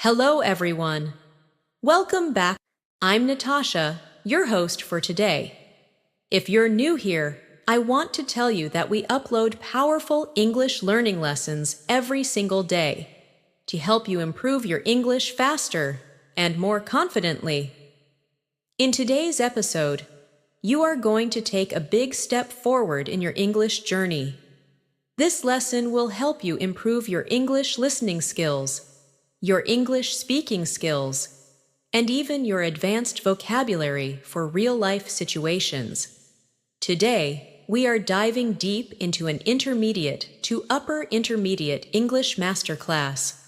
Hello, everyone. Welcome back. I'm Natasha, your host for today. If you're new here, I want to tell you that we upload powerful English learning lessons every single day to help you improve your English faster and more confidently. In today's episode, you are going to take a big step forward in your English journey. This lesson will help you improve your English listening skills, your English speaking skills, and even your advanced vocabulary for real-life situations. Today, we are diving deep into an intermediate to upper intermediate English masterclass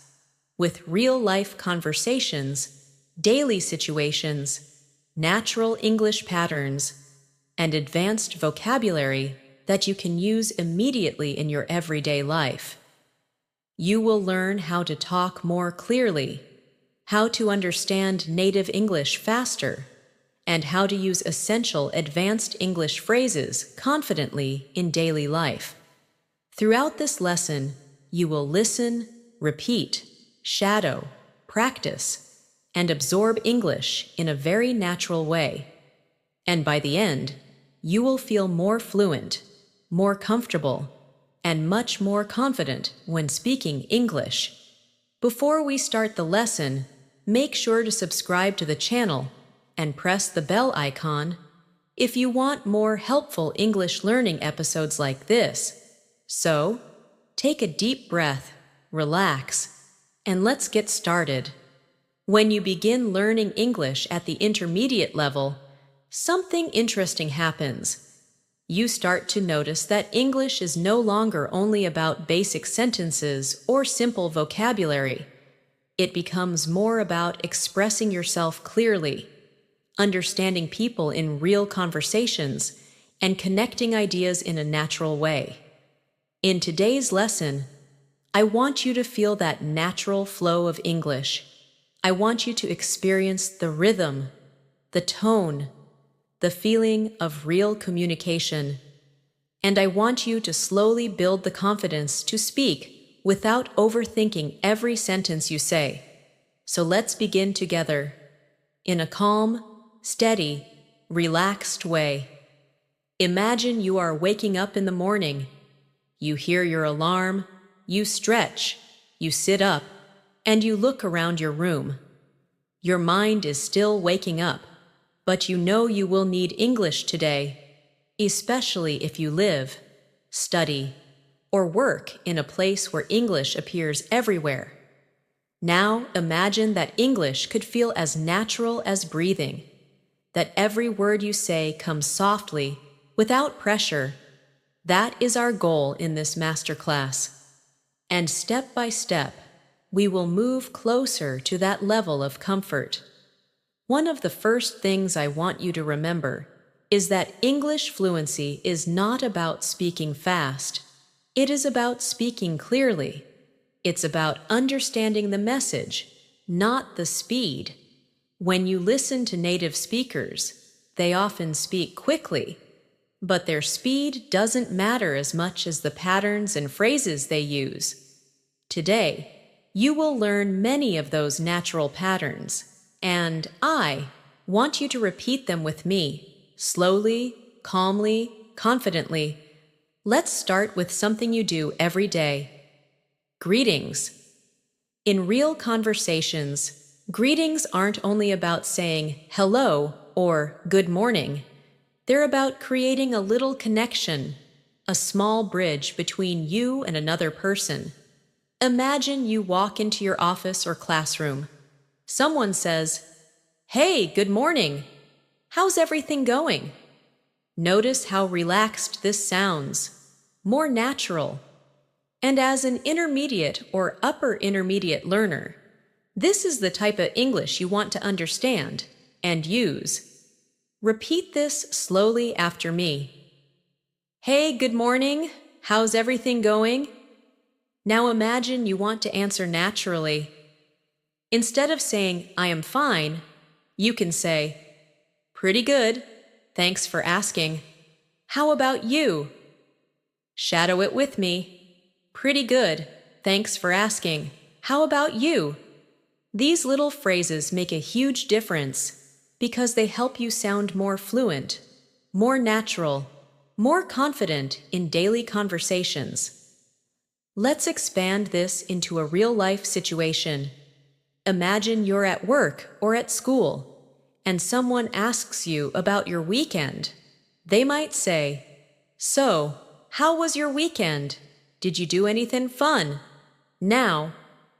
with real-life conversations, daily situations, natural English patterns, and advanced vocabulary that you can use immediately in your everyday life. You will learn how to talk more clearly, how to understand native English faster, and how to use essential advanced English phrases confidently in daily life. Throughout this lesson, you will listen, repeat, shadow, practice, and absorb English in a very natural way. And by the end, you will feel more fluent, more comfortable, and much more confident when speaking English. Before we start the lesson, make sure to subscribe to the channel and press the bell icon if you want more helpful English learning episodes like this. So, take a deep breath, relax, and let's get started. When you begin learning English at the intermediate level, something interesting happens. You start to notice that English is no longer only about basic sentences or simple vocabulary. It becomes more about expressing yourself clearly, understanding people in real conversations, and connecting ideas in a natural way. In today's lesson, I want you to feel that natural flow of English. I want you to experience the rhythm, the tone, the feeling of real communication. And I want you to slowly build the confidence to speak without overthinking every sentence you say. So let's begin together in a calm, steady, relaxed way. Imagine you are waking up in the morning. You hear your alarm, you stretch, you sit up, and you look around your room. Your mind is still waking up, but you know you will need English today, especially if you live, study, or work in a place where English appears everywhere. Now imagine that English could feel as natural as breathing, that every word you say comes softly, without pressure. That is our goal in this masterclass. And step by step, we will move closer to that level of comfort. One of the first things I want you to remember is that English fluency is not about speaking fast. It is about speaking clearly. It's about understanding the message, not the speed. When you listen to native speakers, they often speak quickly, but their speed doesn't matter as much as the patterns and phrases they use. Today, you will learn many of those natural patterns, and I want you to repeat them with me, slowly, calmly, confidently. Let's start with something you do every day. Greetings. In real conversations, greetings aren't only about saying hello or good morning. They're about creating a little connection, a small bridge between you and another person. Imagine you walk into your office or classroom. Someone says, "Hey, good morning. How's everything going?" Notice how relaxed this sounds, more natural. And as an intermediate or upper intermediate learner, this is the type of English you want to understand and use. Repeat this slowly after me. "Hey, good morning. How's everything going?" Now imagine you want to answer naturally. Instead of saying, "I am fine," you can say, "Pretty good. Thanks for asking. How about you?" Shadow it with me. "Pretty good. Thanks for asking. How about you?" These little phrases make a huge difference because they help you sound more fluent, more natural, more confident in daily conversations. Let's expand this into a real-life situation. Imagine you're at work or at school, and someone asks you about your weekend. They might say, "So, how was your weekend? Did you do anything fun?" Now,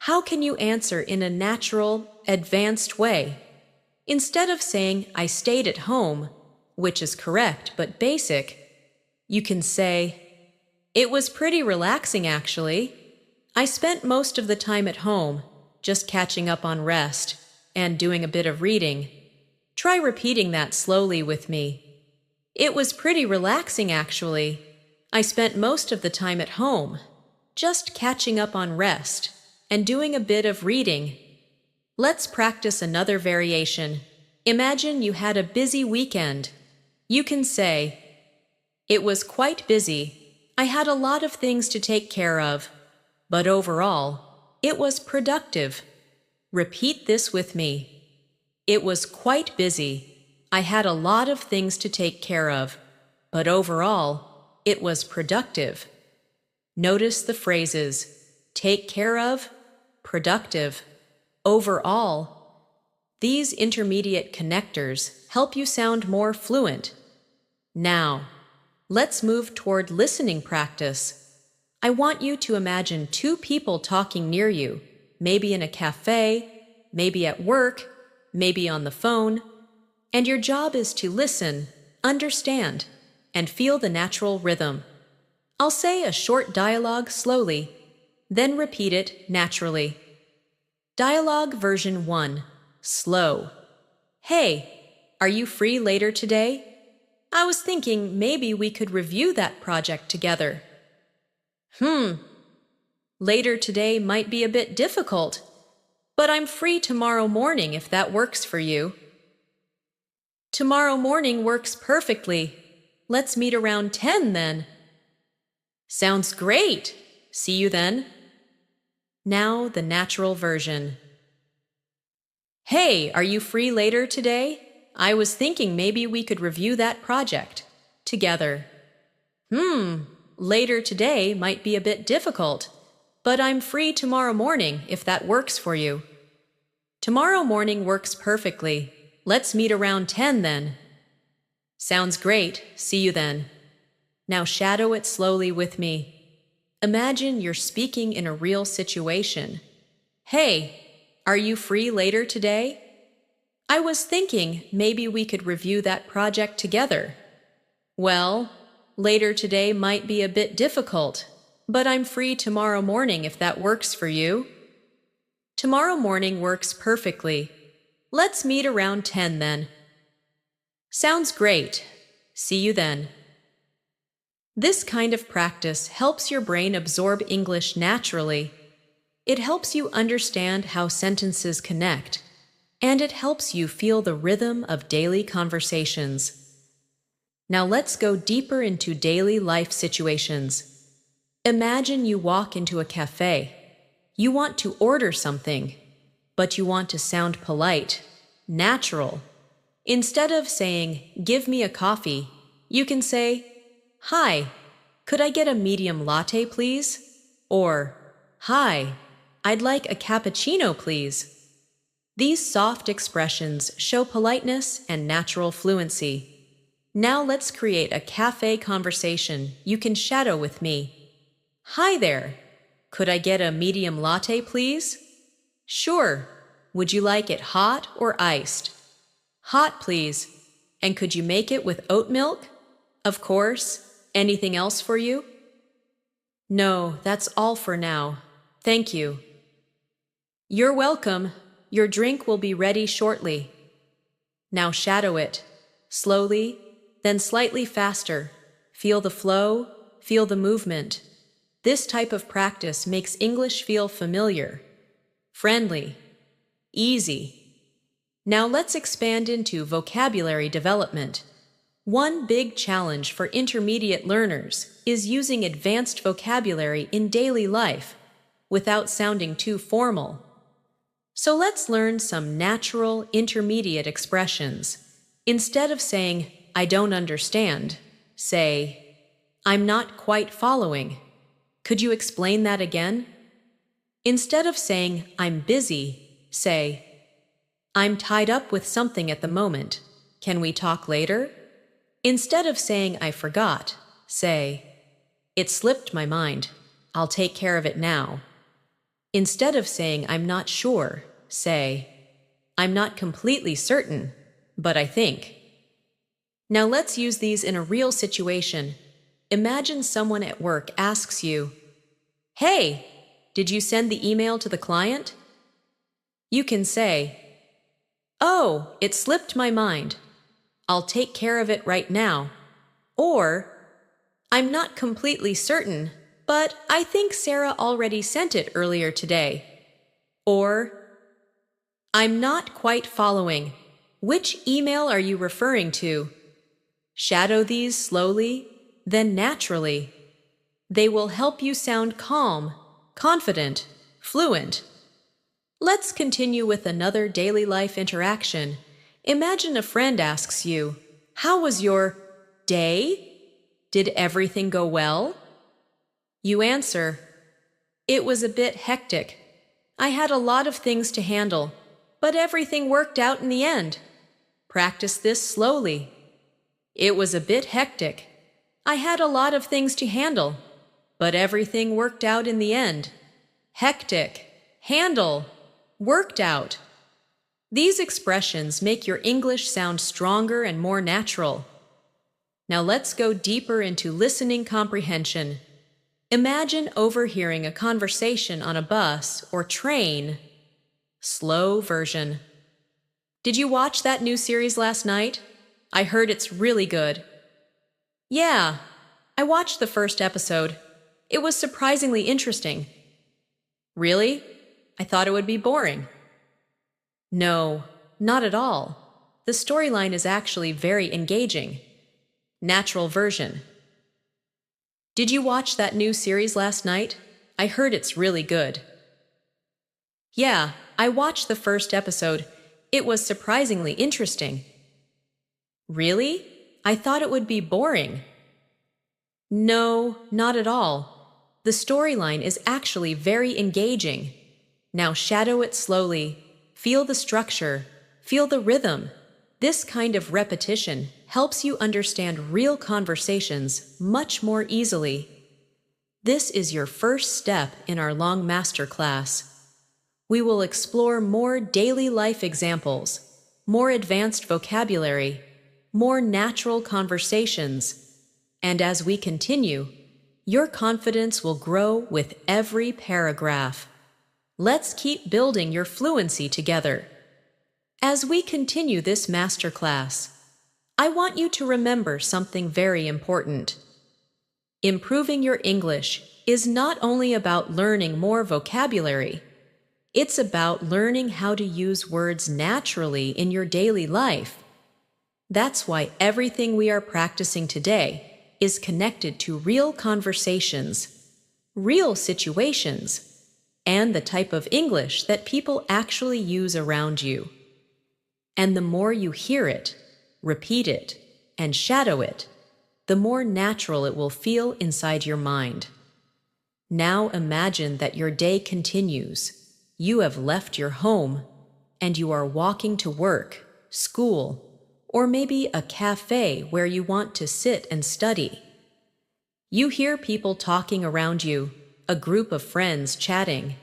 how can you answer in a natural, advanced way? Instead of saying, "I stayed at home," which is correct but basic, you can say, "It was pretty relaxing actually. I spent most of the time at home, just catching up on rest and doing a bit of reading." Try repeating that slowly with me. It was pretty relaxing actually. I spent most of the time at home, just catching up on rest and doing a bit of reading. Let's practice another variation. Imagine you had a busy weekend. You can say, "It was quite busy. I had a lot of things to take care of, but overall, it was productive." Repeat this with me. It was quite busy. I had a lot of things to take care of, but overall, it was productive. Notice the phrases take care of, productive, overall. These intermediate connectors help you sound more fluent. Now, let's move toward listening practice. I want you to imagine two people talking near you, maybe in a cafe, maybe at work, maybe on the phone, and your job is to listen, understand, and feel the natural rhythm. I'll say a short dialogue slowly, then repeat it naturally. Dialogue version 1, slow. "Hey, are you free later today? I was thinking maybe we could review that project together." Later today might be a bit difficult, but I'm free tomorrow morning if that works for you." "Tomorrow morning works perfectly. Let's meet around 10 then." "Sounds great. See you then." Now the natural version. "Hey, are you free later today? I was thinking maybe we could review that project together." Later today might be a bit difficult, but I'm free tomorrow morning if that works for you." "Tomorrow morning works perfectly. Let's meet around 10 then." "Sounds great. See you then." Now shadow it slowly with me. Imagine you're speaking in a real situation. "Hey, are you free later today? I was thinking maybe we could review that project together." "Well, later today might be a bit difficult, but I'm free tomorrow morning if that works for you." "Tomorrow morning works perfectly. Let's meet around 10 then." "Sounds great. See you then." This kind of practice helps your brain absorb English naturally. It helps you understand how sentences connect, and it helps you feel the rhythm of daily conversations. Now let's go deeper into daily life situations. Imagine you walk into a cafe. You want to order something, but you want to sound polite, natural. Instead of saying, "Give me a coffee," you can say, "Hi, could I get a medium latte, please?" Or, "Hi, I'd like a cappuccino, please." These soft expressions show politeness and natural fluency. Now let's create a cafe conversation you can shadow with me. "Hi there. Could I get a medium latte, please?" "Sure. Would you like it hot or iced?" "Hot, please. And could you make it with oat milk?" "Of course. Anything else for you?" "No, that's all for now. Thank you." "You're welcome. Your drink will be ready shortly." Now shadow it. Slowly, then slightly faster. Feel the flow, feel the movement. This type of practice makes English feel familiar, friendly, easy. Now let's expand into vocabulary development. One big challenge for intermediate learners is using advanced vocabulary in daily life without sounding too formal. So let's learn some natural intermediate expressions. Instead of saying, I don't understand, say, I'm not quite following. Could you explain that again? Instead of saying, I'm busy, say, I'm tied up with something at the moment. Can we talk later? Instead of saying, I forgot, say, it slipped my mind. I'll take care of it now. Instead of saying, I'm not sure, say, I'm not completely certain, but I think. Now let's use these in a real situation. Imagine someone at work asks you, Hey, did you send the email to the client? You can say, Oh, it slipped my mind. I'll take care of it right now. Or, I'm not completely certain, but I think Sarah already sent it earlier today. Or, I'm not quite following. Which email are you referring to? Shadow these slowly, then naturally. They will help you sound calm, confident, fluent. Let's continue with another daily life interaction. Imagine a friend asks you, How was your day? Did everything go well? You answer, It was a bit hectic. I had a lot of things to handle, but everything worked out in the end. Practice this slowly. It was a bit hectic. I had a lot of things to handle, but everything worked out in the end. Hectic, handle, worked out. These expressions make your English sound stronger and more natural. Now let's go deeper into listening comprehension. Imagine overhearing a conversation on a bus or train. Slow version. Did you watch that new series last night? I heard it's really good. Yeah, I watched the first episode. It was surprisingly interesting. Really? I thought it would be boring. No, not at all. The storyline is actually very engaging. Natural version. Did you watch that new series last night? I heard it's really good. Yeah, I watched the first episode. It was surprisingly interesting. Really? I thought it would be boring. No, not at all. The storyline is actually very engaging. Now shadow it slowly. Feel the structure. Feel the rhythm. This kind of repetition helps you understand real conversations much more easily. This is your first step in our long masterclass. We will explore more daily life examples, more advanced vocabulary, more natural conversations, and as we continue, your confidence will grow with every paragraph. Let's keep building your fluency together. As we continue this masterclass, I want you to remember something very important. Improving your English is not only about learning more vocabulary, it's about learning how to use words naturally in your daily life. That's why everything we are practicing today is connected to real conversations, real situations, and the type of English that people actually use around you. And the more you hear it, repeat it, and shadow it, the more natural it will feel inside your mind. Now imagine that your day continues. You have left your home, and you are walking to work, school, or maybe a cafe where you want to sit and study. You hear people talking around you, a group of friends chatting,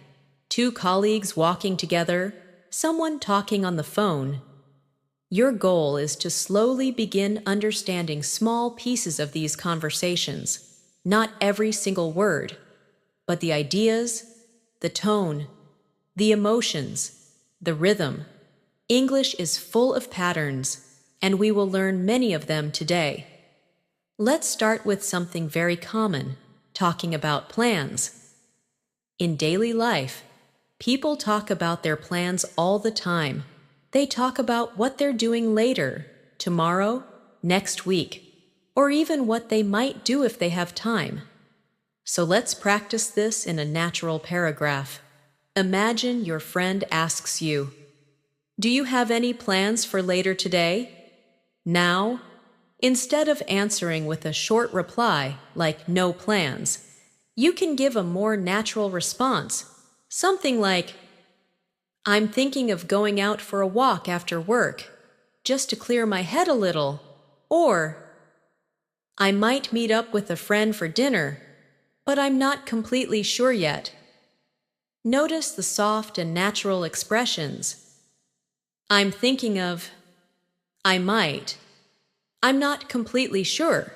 two colleagues walking together, someone talking on the phone. Your goal is to slowly begin understanding small pieces of these conversations, not every single word, but the ideas, the tone, the emotions, the rhythm. English is full of patterns, and we will learn many of them today. Let's start with something very common, talking about plans. In daily life, people talk about their plans all the time. They talk about what they're doing later, tomorrow, next week, or even what they might do if they have time. So let's practice this in a natural paragraph. Imagine your friend asks you, "Do you have any plans for later today?" Now, instead of answering with a short reply like "no plans," you can give a more natural response, something like, "I'm thinking of going out for a walk after work, just to clear my head a little," or "I might meet up with a friend for dinner, but I'm not completely sure yet." Notice the soft and natural expressions. I'm thinking of, I might, I'm not completely sure.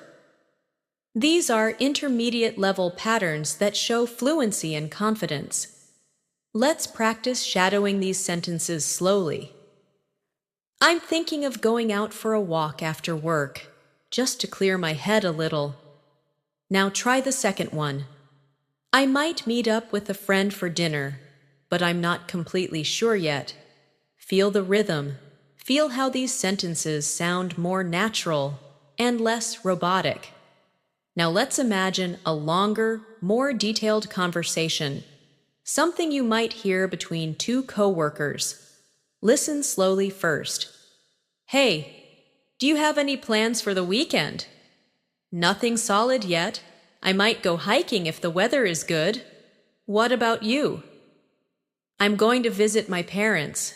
These are intermediate level patterns that show fluency and confidence. Let's practice shadowing these sentences slowly. I'm thinking of going out for a walk after work, just to clear my head a little. Now try the second one. I might meet up with a friend for dinner, but I'm not completely sure yet. Feel the rhythm. Feel how these sentences sound more natural and less robotic. Now let's imagine a longer, more detailed conversation, something you might hear between two coworkers. Listen slowly first. Hey, do you have any plans for the weekend? Nothing solid yet. I might go hiking if the weather is good. What about you? I'm going to visit my parents.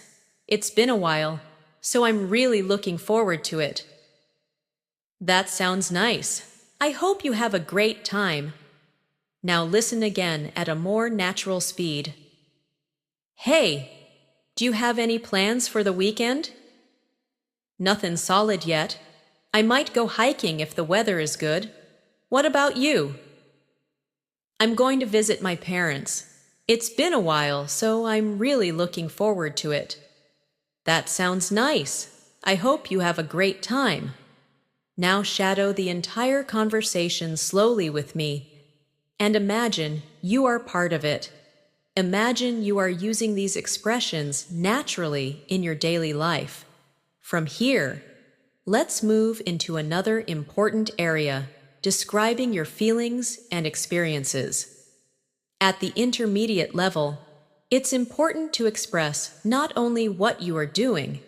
It's been a while, so I'm really looking forward to it. That sounds nice. I hope you have a great time. Now listen again at a more natural speed. Hey, do you have any plans for the weekend? Nothing solid yet. I might go hiking if the weather is good. What about you? I'm going to visit my parents. It's been a while, so I'm really looking forward to it. That sounds nice. I hope you have a great time. Now shadow the entire conversation slowly with me, and imagine you are part of it. Imagine you are using these expressions naturally in your daily life. From here, let's move into another important area, describing your feelings and experiences. At the intermediate level, it's important to express not only what you are doing,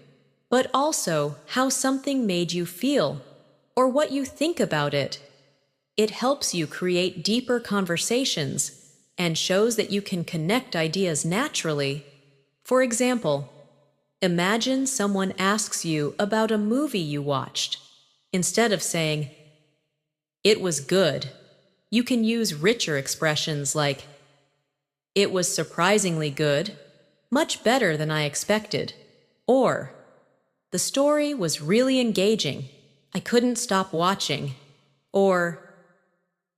but also how something made you feel or what you think about it. It helps you create deeper conversations and shows that you can connect ideas naturally. For example, imagine someone asks you about a movie you watched. Instead of saying, "It was good," you can use richer expressions like, "It was surprisingly good, much better than I expected," or, "The story was really engaging. I couldn't stop watching," or,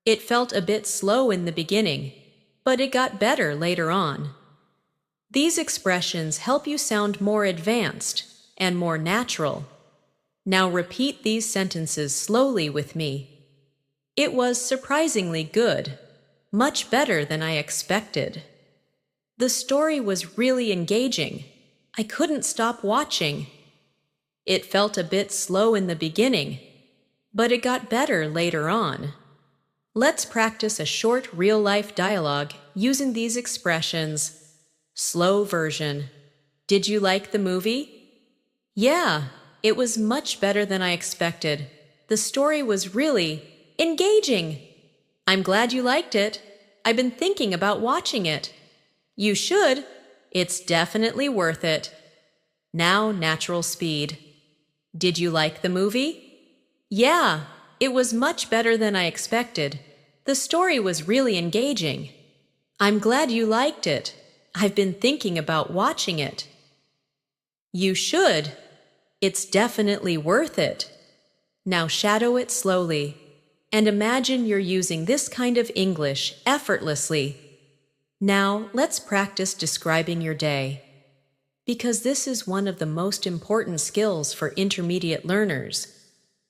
"It felt a bit slow in the beginning, but it got better later on." These expressions help you sound more advanced and more natural. Now repeat these sentences slowly with me. It was surprisingly good, much better than I expected. The story was really engaging. I couldn't stop watching. It felt a bit slow in the beginning, but it got better later on. Let's practice a short real-life dialogue using these expressions. Slow version. Did you like the movie? Yeah, it was much better than I expected. The story was really engaging. I'm glad you liked it. I've been thinking about watching it. You should. It's definitely worth it. Now natural speed. Did you like the movie? Yeah, it was much better than I expected. The story was really engaging. I'm glad you liked it. I've been thinking about watching it. You should. It's definitely worth it. Now shadow it slowly, and imagine you're using this kind of English effortlessly. Now let's practice describing your day, because this is one of the most important skills for intermediate learners.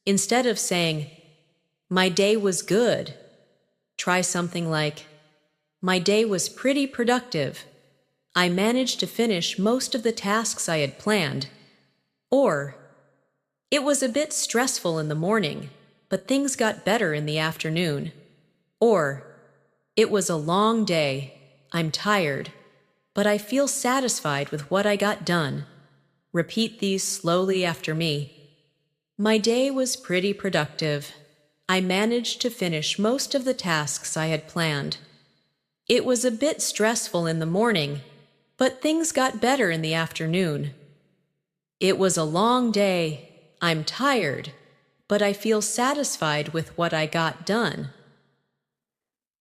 Instead of saying, "My day was good," try something like, "My day was pretty productive. I managed to finish most of the tasks I had planned," or, "It was a bit stressful in the morning, but things got better in the afternoon," or, "It was a long day. I'm tired, but I feel satisfied with what I got done. Repeat these slowly after me. My day was pretty productive. I managed to finish most of the tasks I had planned. It was a bit stressful in the morning, but things got better in the afternoon. It was a long day. I'm tired, but I feel satisfied with what I got done.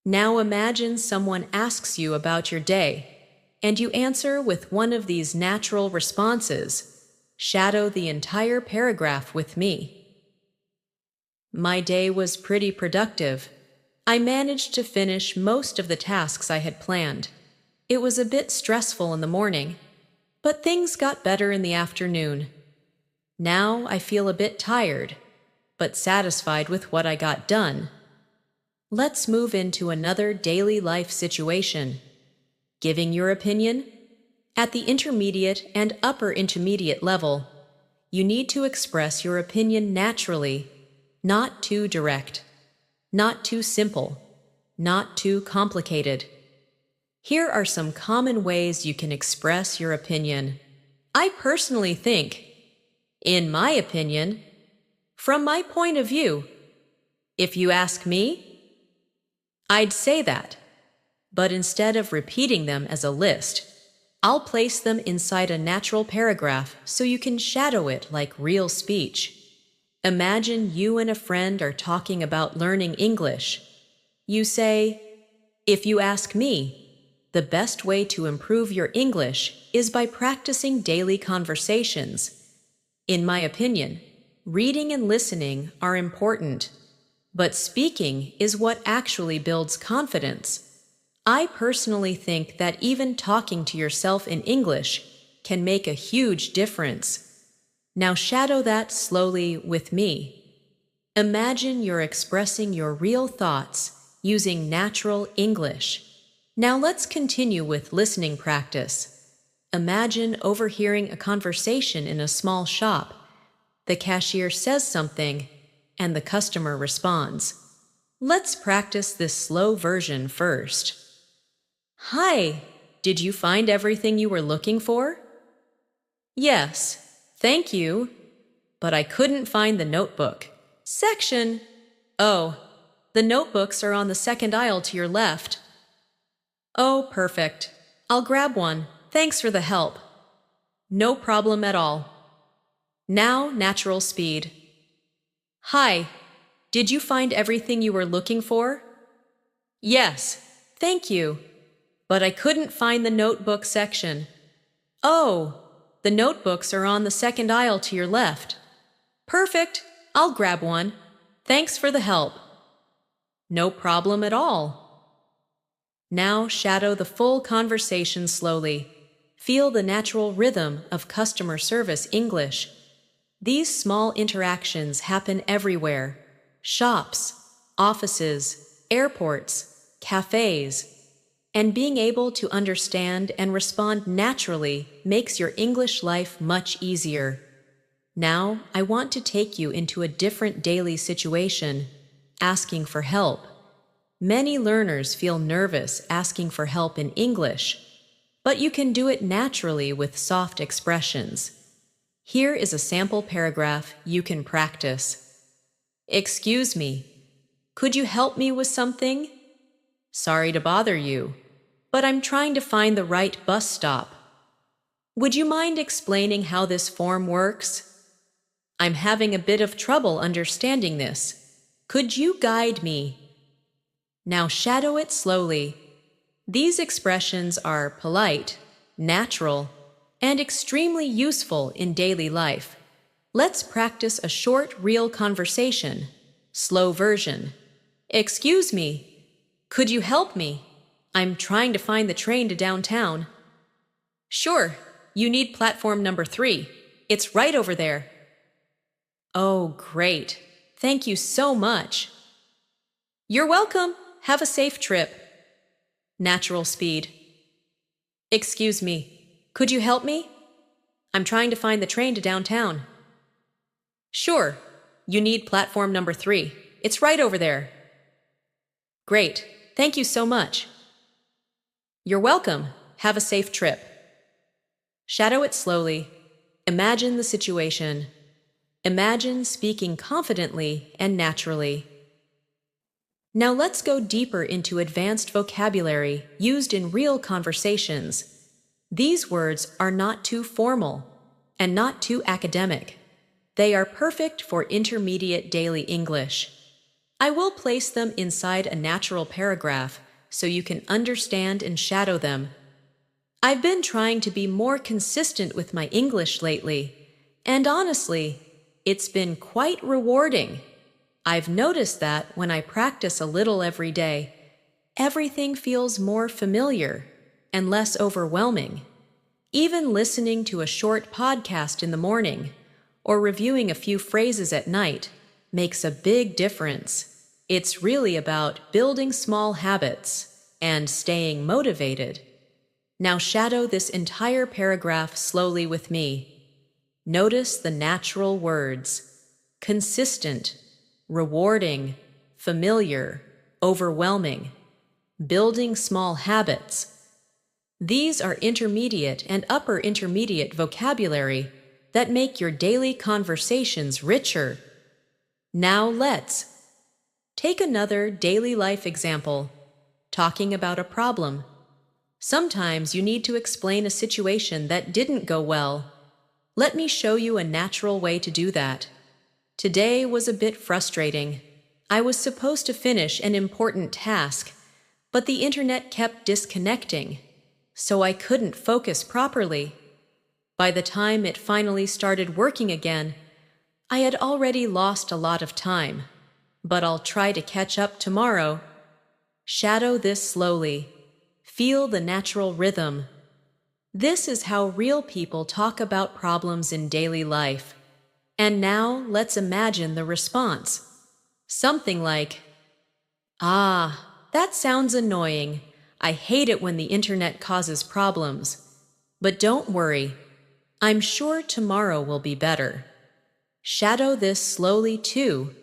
Now imagine someone asks you about your day, and you answer with one of these natural responses. Shadow the entire paragraph with me. My day was pretty productive. I managed to finish most of the tasks I had planned. It was a bit stressful in the morning, but things got better in the afternoon. Now I feel a bit tired, but satisfied with what I got done. Let's move into another daily life situation. Giving your opinion? At the intermediate and upper intermediate level, you need to express your opinion naturally, not too direct, not too simple, not too complicated. Here are some common ways you can express your opinion. I personally think, in my opinion, from my point of view. If you ask me, I'd say that, but instead of repeating them as a list, I'll place them inside a natural paragraph so you can shadow it like real speech. Imagine you and a friend are talking about learning English. You say, if you ask me, the best way to improve your English is by practicing daily conversations. In my opinion, reading and listening are important, but speaking is what actually builds confidence. I personally think that even talking to yourself in English can make a huge difference. Now shadow that slowly with me. Imagine you're expressing your real thoughts using natural English. Now let's continue with listening practice. Imagine overhearing a conversation in a small shop. The cashier says something, and the customer responds. Let's practice this slow version first. Hi, did you find everything you were looking for? Yes, thank you, but I couldn't find the notebook. Section. Oh, the notebooks are on the second aisle to your left. Oh, perfect. I'll grab one. Thanks for the help. No problem at all. Now, natural speed. Hi, did you find everything you were looking for? Yes, thank you, but I couldn't find the notebook section. Oh, the notebooks are on the second aisle to your left. Perfect, I'll grab one. Thanks for the help. No problem at all. Now shadow the full conversation slowly. Feel the natural rhythm of customer service English. These small interactions happen everywhere. Shops, offices, airports, cafes. And being able to understand and respond naturally makes your English life much easier. Now, I want to take you into a different daily situation, asking for help. Many learners feel nervous asking for help in English, but you can do it naturally with soft expressions. Here is a sample paragraph you can practice. Excuse me, could you help me with something? Sorry to bother you, but I'm trying to find the right bus stop. Would you mind explaining how this form works? I'm having a bit of trouble understanding this. Could you guide me? Now shadow it slowly. These expressions are polite, natural, and extremely useful in daily life. Let's practice a short, real conversation. Slow version. Excuse me, could you help me? I'm trying to find the train to downtown. Sure, you need platform number 3. It's right over there. Oh, great. Thank you so much. You're welcome. Have a safe trip. Natural speed. Excuse me, could you help me? I'm trying to find the train to downtown. Sure, you need platform number 3. It's right over there. Great, thank you so much. You're welcome. Have a safe trip. Shadow it slowly. Imagine the situation. Imagine speaking confidently and naturally. Now let's go deeper into advanced vocabulary used in real conversations. These words are not too formal and not too academic. They are perfect for intermediate daily English. I will place them inside a natural paragraph so you can understand and shadow them. I've been trying to be more consistent with my English lately, and honestly, it's been quite rewarding. I've noticed that when I practice a little every day, everything feels more familiar and less overwhelming. Even listening to a short podcast in the morning or reviewing a few phrases at night makes a big difference. It's really about building small habits and staying motivated. Now shadow this entire paragraph slowly with me. Notice the natural words: consistent, rewarding, familiar, overwhelming, building small habits. These are intermediate and upper intermediate vocabulary that make your daily conversations richer. Now let's take another daily life example, talking about a problem. Sometimes you need to explain a situation that didn't go well. Let me show you a natural way to do that. Today was a bit frustrating. I was supposed to finish an important task, but the internet kept disconnecting, so I couldn't focus properly. By the time it finally started working again, I had already lost a lot of time, but I'll try to catch up tomorrow. Shadow this slowly. Feel the natural rhythm. This is how real people talk about problems in daily life. And now let's imagine the response. Something like, "Ah, that sounds annoying. I hate it when the internet causes problems. But don't worry. I'm sure tomorrow will be better." Shadow this slowly too,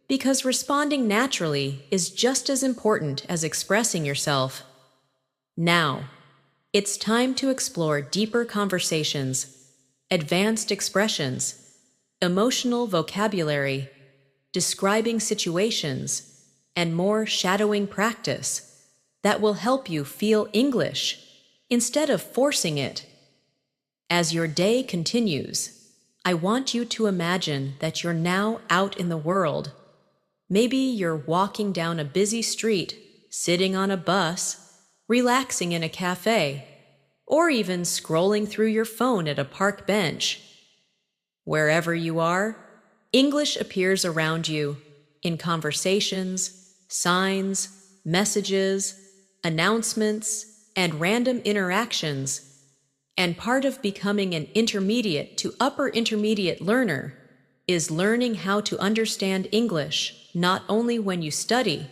because responding naturally is just as important as expressing yourself. Now, it's time to explore deeper conversations, advanced expressions, emotional vocabulary, describing situations, and more shadowing practice that will help you feel English instead of forcing it. As your day continues, I want you to imagine that you're now out in the world. Maybe you're walking down a busy street, sitting on a bus, relaxing in a cafe, or even scrolling through your phone at a park bench. Wherever you are, English appears around you in conversations, signs, messages, announcements, and random interactions. And part of becoming an intermediate to upper intermediate learner is learning how to understand English not only when you study,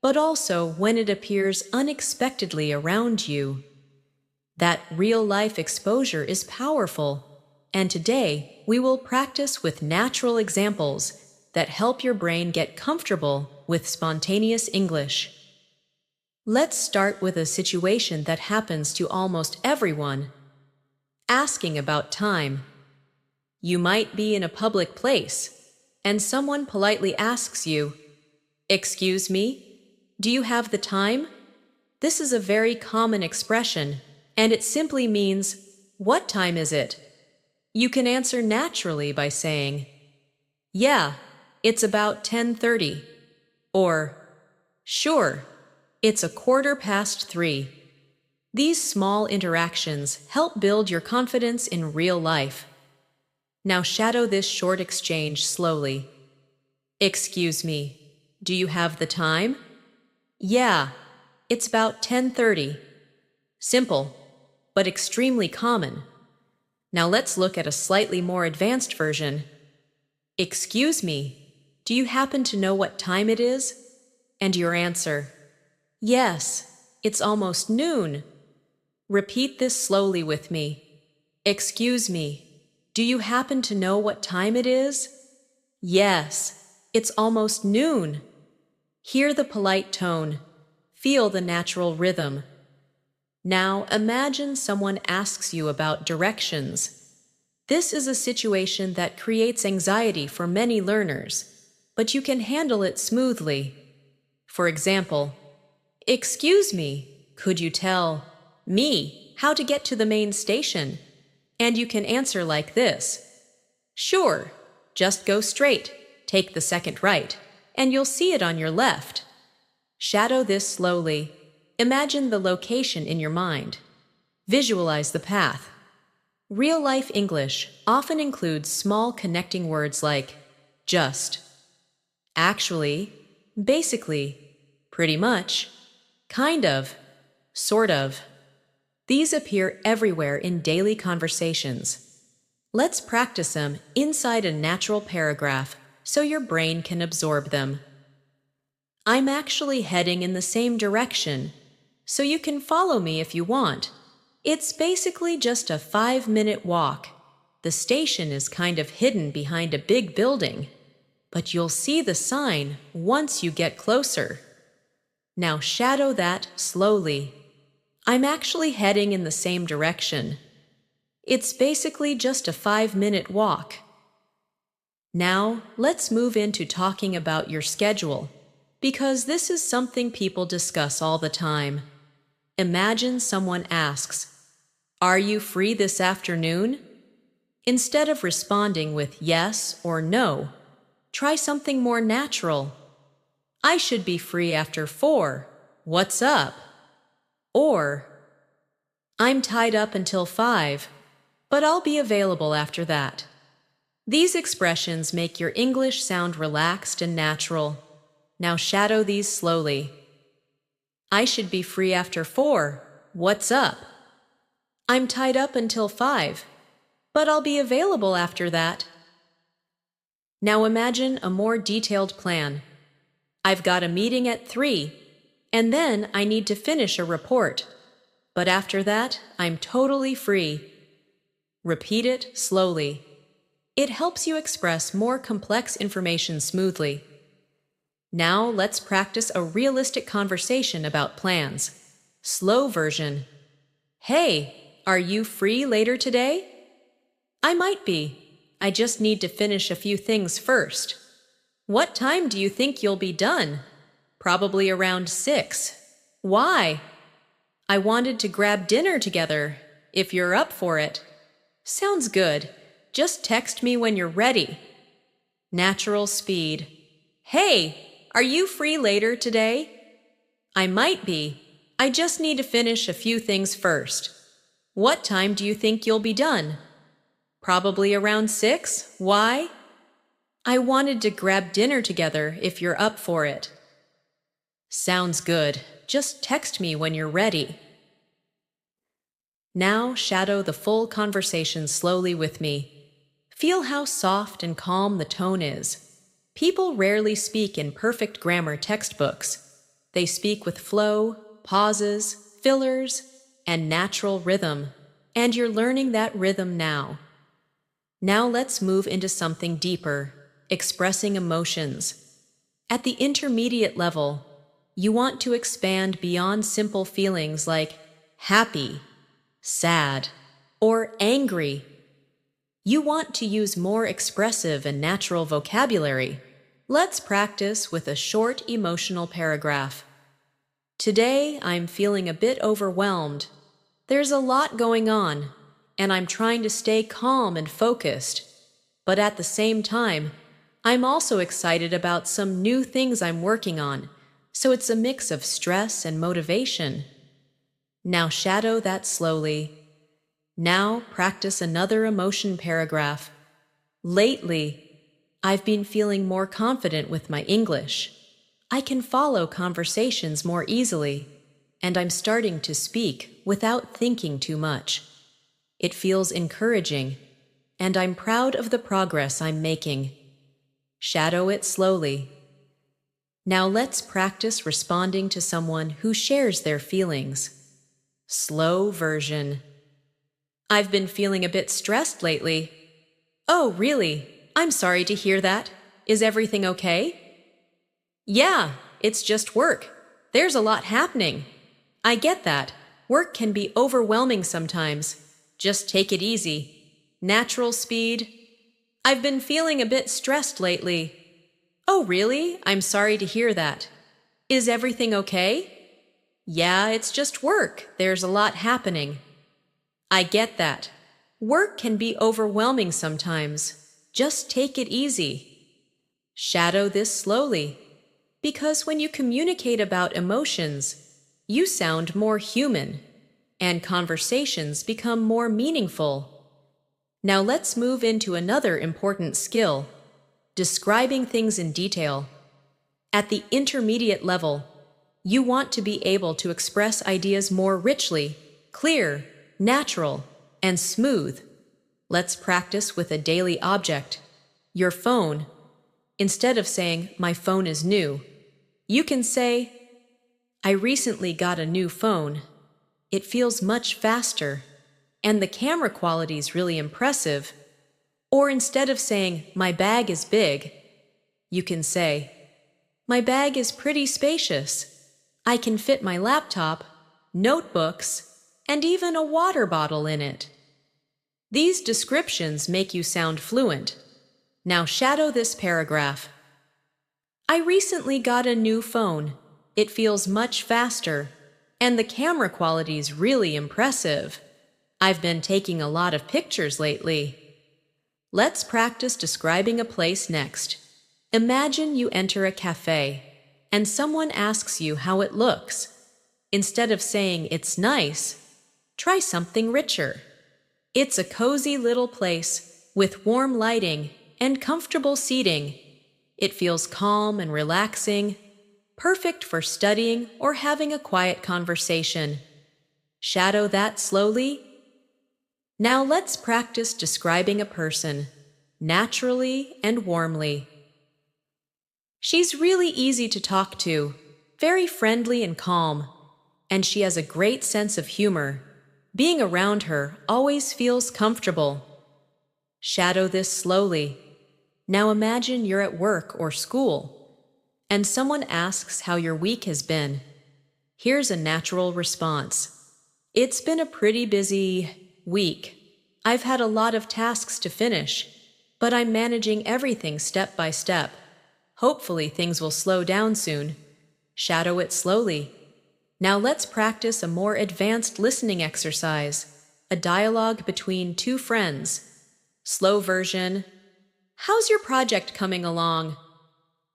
but also when it appears unexpectedly around you. That real-life exposure is powerful, and today we will practice with natural examples that help your brain get comfortable with spontaneous English. Let's start with a situation that happens to almost everyone: asking about time. You might be in a public place, and someone politely asks you, "Excuse me? Do you have the time?" This is a very common expression, and it simply means, "What time is it?" You can answer naturally by saying, "Yeah, it's about 10:30, or "Sure, it's 3:15. These small interactions help build your confidence in real life. Now shadow this short exchange slowly. "Excuse me, do you have the time?" "Yeah, it's about 10:30. Simple, but extremely common. Now let's look at a slightly more advanced version. "Excuse me, do you happen to know what time it is?" And your answer, "Yes, it's almost noon." Repeat this slowly with me. "Excuse me, do you happen to know what time it is?" "Yes, it's almost noon." Hear the polite tone. Feel the natural rhythm. Now imagine someone asks you about directions. This is a situation that creates anxiety for many learners, but you can handle it smoothly. For example, "Excuse me, could you tell me how to get to the main station?" And you can answer like this: "Sure, just go straight, take the second right, and you'll see it on your left." Shadow this slowly. Imagine the location in your mind. Visualize the path. Real-life English often includes small connecting words like just, actually, basically, pretty much, kind of, sort of. These appear everywhere in daily conversations. Let's practice them inside a natural paragraph so your brain can absorb them. I'm actually heading in the same direction, so you can follow me if you want. It's basically just a 5-minute walk. The station is kind of hidden behind a big building, but you'll see the sign once you get closer. Now shadow that slowly. I'm actually heading in the same direction. It's basically just a 5-minute walk. Now, let's move into talking about your schedule, because this is something people discuss all the time. Imagine someone asks, "Are you free this afternoon?" Instead of responding with yes or no, try something more natural. "I should be free after 4. What's up?" Or, "I'm tied up until 5, but I'll be available after that." These expressions make your English sound relaxed and natural. Now shadow these slowly. "I should be free after 4. What's up?" "I'm tied up until 5, but I'll be available after that." Now imagine a more detailed plan. "I've got a meeting at 3, and then I need to finish a report. But after that, I'm totally free." Repeat it slowly. It helps you express more complex information smoothly. Now let's practice a realistic conversation about plans. Slow version. "Hey, are you free later today?" "I might be. I just need to finish a few things first." "What time do you think you'll be done?" "Probably around 6. Why?" "I wanted to grab dinner together, if you're up for it." Sounds good. Just text me when you're ready. Natural speed. "Hey, are you free later today?" "I might be. I just need to finish a few things first." "What time do you think you'll be done?" "Probably around 6. Why?" "I wanted to grab dinner together if you're up for it." Sounds good. Just text me when you're ready. Now shadow the full conversation slowly with me. Feel how soft and calm the tone is. People rarely speak in perfect grammar textbooks. They speak with flow, pauses, fillers, and natural rhythm, and you're learning that rhythm now. Now let's move into something deeper, expressing emotions. At the intermediate level, you want to expand beyond simple feelings like happy, sad, or angry. You want to use more expressive and natural vocabulary. Let's practice with a short emotional paragraph. "Today, I'm feeling a bit overwhelmed. There's a lot going on, and I'm trying to stay calm and focused. But at the same time, I'm also excited about some new things I'm working on, so it's a mix of stress and motivation." Now shadow that slowly. Now practice another emotion paragraph. "Lately, I've been feeling more confident with my English. I can follow conversations more easily, and I'm starting to speak without thinking too much. It feels encouraging, and I'm proud of the progress I'm making." Shadow it slowly. Now let's practice responding to someone who shares their feelings. Slow version. "I've been feeling a bit stressed lately." "Oh, really? I'm sorry to hear that. Is everything okay?" "Yeah, it's just work. There's a lot happening." "I get that. Work can be overwhelming sometimes. Just take it easy. Natural speed. I've been feeling a bit stressed lately. Oh, really? I'm sorry to hear that. Is everything okay? Yeah, it's just work. There's a lot happening. I get that. Work can be overwhelming sometimes. Just take it easy. Shadow this slowly, because when you communicate about emotions, you sound more human, and conversations become more meaningful. Now let's move into another important skill, describing things in detail. At the intermediate level, you want to be able to express ideas more richly, clear, natural, and smooth. Let's practice with a daily object, your phone. Instead of saying, "My phone is new," you can say, "I recently got a new phone. It feels much faster, and the camera quality is really impressive." Or instead of saying, "My bag is big," you can say, "My bag is pretty spacious. I can fit my laptop, notebooks, and even a water bottle in it." These descriptions make you sound fluent. Now shadow this paragraph. I recently got a new phone. It feels much faster, and the camera quality is really impressive. I've been taking a lot of pictures lately. Let's practice describing a place next. Imagine you enter a cafe, and someone asks you how it looks. Instead of saying, "It's nice," try something richer. It's a cozy little place with warm lighting and comfortable seating. It feels calm and relaxing, perfect for studying or having a quiet conversation. Shadow that slowly. Now let's practice describing a person, naturally and warmly. She's really easy to talk to, very friendly and calm, and she has a great sense of humor. Being around her always feels comfortable. Shadow this slowly. Now imagine you're at work or school, and someone asks how your week has been. Here's a natural response. It's been a pretty busy week. I've had a lot of tasks to finish, but I'm managing everything step by step. Hopefully things will slow down soon. Shadow it slowly. Now let's practice a more advanced listening exercise, a dialogue between two friends. Slow version. How's your project coming along?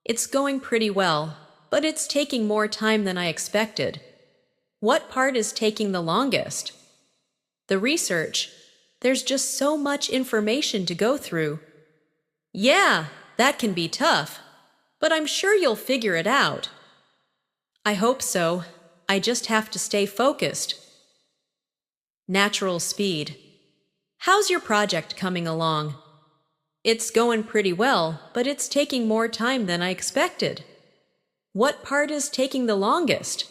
It's going pretty well, but it's taking more time than I expected. What part is taking the longest? The research. There's just so much information to go through. Yeah, that can be tough, but I'm sure you'll figure it out. I hope so. I just have to stay focused. Natural speed. How's your project coming along? It's going pretty well, but it's taking more time than I expected. What part is taking the longest?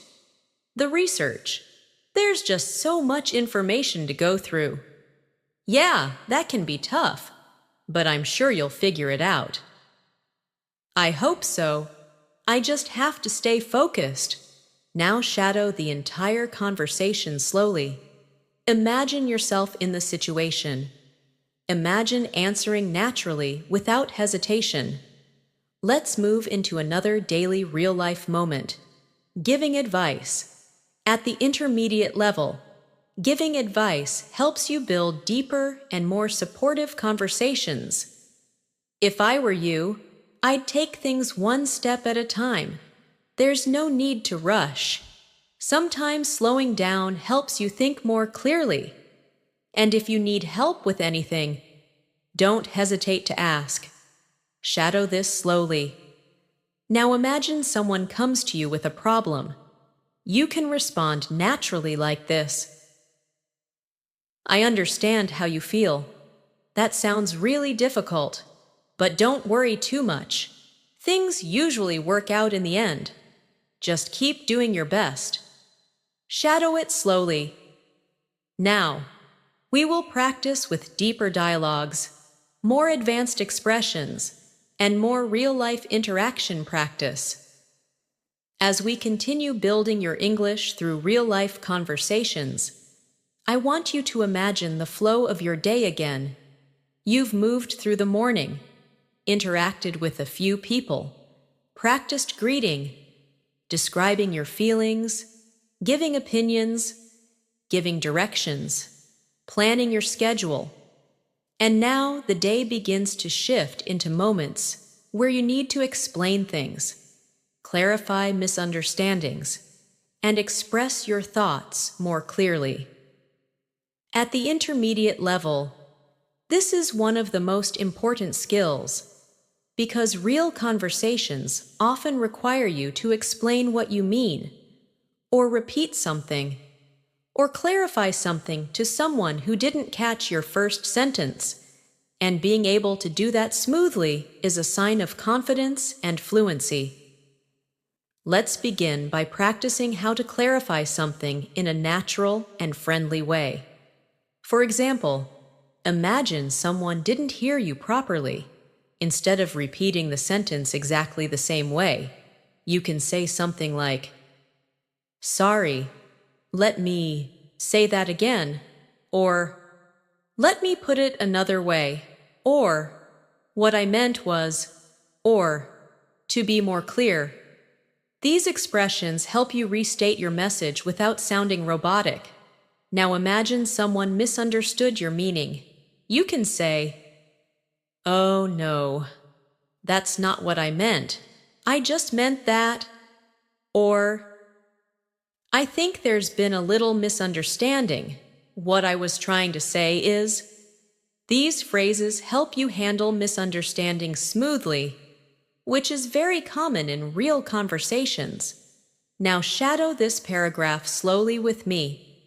The research. There's just so much information to go through. Yeah, that can be tough, but I'm sure you'll figure it out. I hope so. I just have to stay focused. Now shadow the entire conversation slowly. Imagine yourself in the situation. Imagine answering naturally without hesitation. Let's move into another daily real-life moment. Giving advice. At the intermediate level, giving advice helps you build deeper and more supportive conversations. If I were you, I'd take things one step at a time. There's no need to rush. Sometimes slowing down helps you think more clearly. And if you need help with anything, don't hesitate to ask. Shadow this slowly. Now imagine someone comes to you with a problem. You can respond naturally like this. I understand how you feel. That sounds really difficult, but don't worry too much. Things usually work out in the end. Just keep doing your best. Shadow it slowly. Now, we will practice with deeper dialogues, more advanced expressions, and more real-life interaction practice. As we continue building your English through real-life conversations, I want you to imagine the flow of your day again. You've moved through the morning, interacted with a few people, practiced greeting, describing your feelings, giving opinions, giving directions, planning your schedule. And now the day begins to shift into moments where you need to explain things, clarify misunderstandings, and express your thoughts more clearly. At the intermediate level, this is one of the most important skills because real conversations often require you to explain what you mean, or repeat something, or clarify something to someone who didn't catch your first sentence, and being able to do that smoothly is a sign of confidence and fluency. Let's begin by practicing how to clarify something in a natural and friendly way. For example, imagine someone didn't hear you properly. Instead of repeating the sentence exactly the same way, you can say something like, "Sorry, let me say that again," or "Let me put it another way," or "What I meant was," or "To be more clear." These expressions help you restate your message without sounding robotic. Now imagine someone misunderstood your meaning. You can say, "Oh no, that's not what I meant. I just meant that," or "I think there's been a little misunderstanding. What I was trying to say is." These phrases help you handle misunderstandings smoothly, which is very common in real conversations. Now shadow this paragraph slowly with me.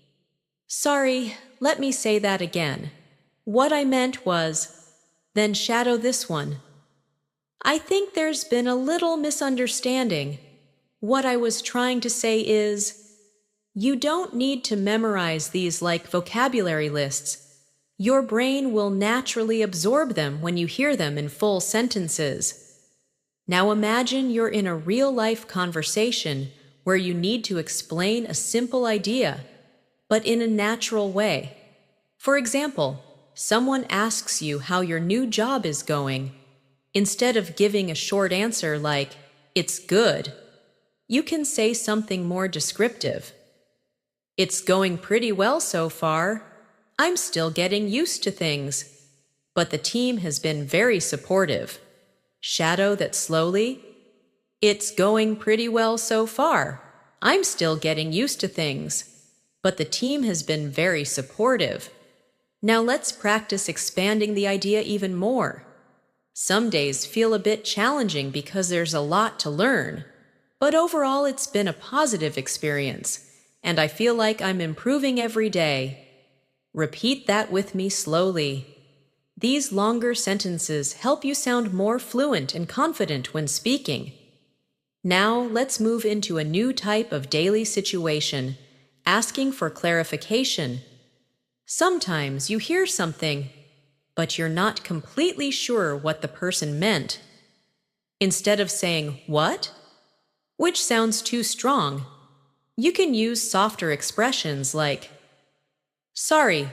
"Sorry, let me say that again. What I meant was," then shadow this one. "I think there's been a little misunderstanding. What I was trying to say is." You don't need to memorize these like vocabulary lists. Your brain will naturally absorb them when you hear them in full sentences. Now imagine you're in a real-life conversation where you need to explain a simple idea, but in a natural way. For example, someone asks you how your new job is going. Instead of giving a short answer like, "It's good," you can say something more descriptive. "It's going pretty well so far. I'm still getting used to things, but the team has been very supportive." Shadow that slowly. "It's going pretty well so far. I'm still getting used to things, but the team has been very supportive." Now let's practice expanding the idea even more. Some days feel a bit challenging because there's a lot to learn, but overall it's been a positive experience, and I feel like I'm improving every day. Repeat that with me slowly. These longer sentences help you sound more fluent and confident when speaking. Now let's move into a new type of daily situation, asking for clarification. Sometimes you hear something, but you're not completely sure what the person meant. Instead of saying, "What?" which sounds too strong, you can use softer expressions like, "Sorry,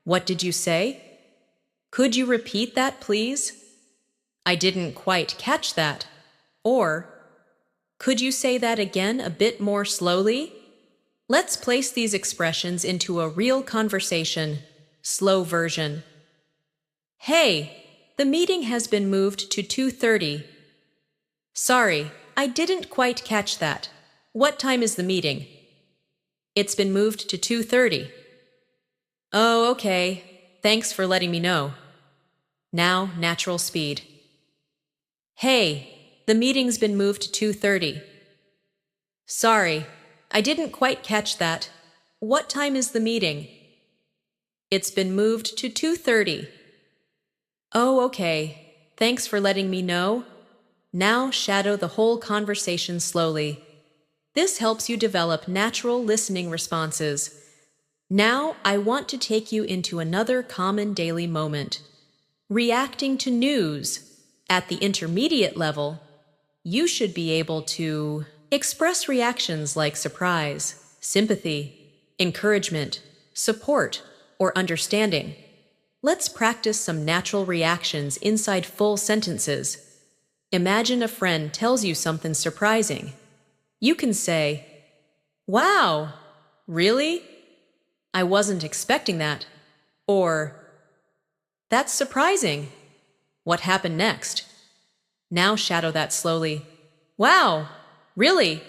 what did you say? Could you repeat that, please? I didn't quite catch that." Or, "Could you say that again a bit more slowly?" Let's place these expressions into a real conversation. Slow version. "Hey, the meeting has been moved to 2:30. Sorry, I didn't quite catch that. What time is the meeting?" "It's been moved to 2:30. "Oh, okay. Thanks for letting me know." Now, natural speed. "Hey, the meeting's been moved to 2:30. Sorry, I didn't quite catch that. What time is the meeting?" "It's been moved to 2:30. "Oh, okay. Thanks for letting me know." Now shadow the whole conversation slowly. This helps you develop natural listening responses. Now I want to take you into another common daily moment. Reacting to news. At the intermediate level, you should be able to Express reactions like surprise, sympathy, encouragement, support, or understanding. Let's practice some natural reactions inside full sentences. Imagine a friend tells you something surprising. You can say, "Wow, really? I wasn't expecting that." Or, "That's surprising. What happened next?" Now shadow that slowly. "Wow, really?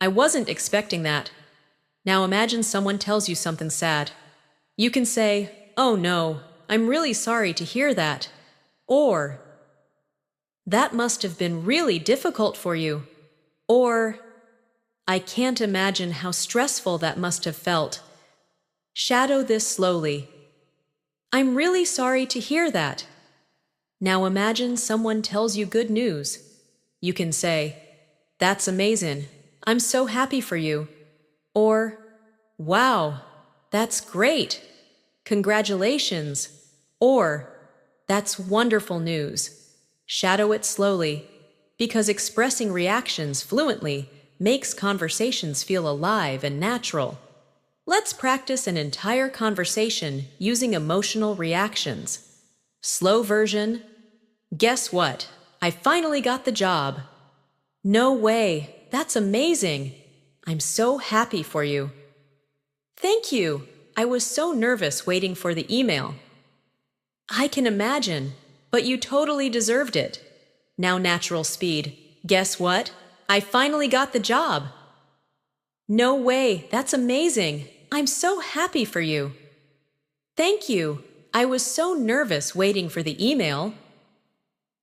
I wasn't expecting that." Now imagine someone tells you something sad. You can say, "Oh no, I'm really sorry to hear that." Or, "That must have been really difficult for you." Or, "I can't imagine how stressful that must have felt." Shadow this slowly. "I'm really sorry to hear that." Now imagine someone tells you good news. You can say, "That's amazing. I'm so happy for you." Or, "Wow, that's great. Congratulations." Or, "That's wonderful news." Shadow it slowly, because expressing reactions fluently makes conversations feel alive and natural. Let's practice an entire conversation using emotional reactions. Slow version: "Guess what? I finally got the job." "No way, that's amazing. I'm so happy for you." "Thank you. I was so nervous waiting for the email." "I can imagine, but you totally deserved it." Now natural speed: "Guess what? I finally got the job." "No way, that's amazing. I'm so happy for you." "Thank you. I was so nervous waiting for the email."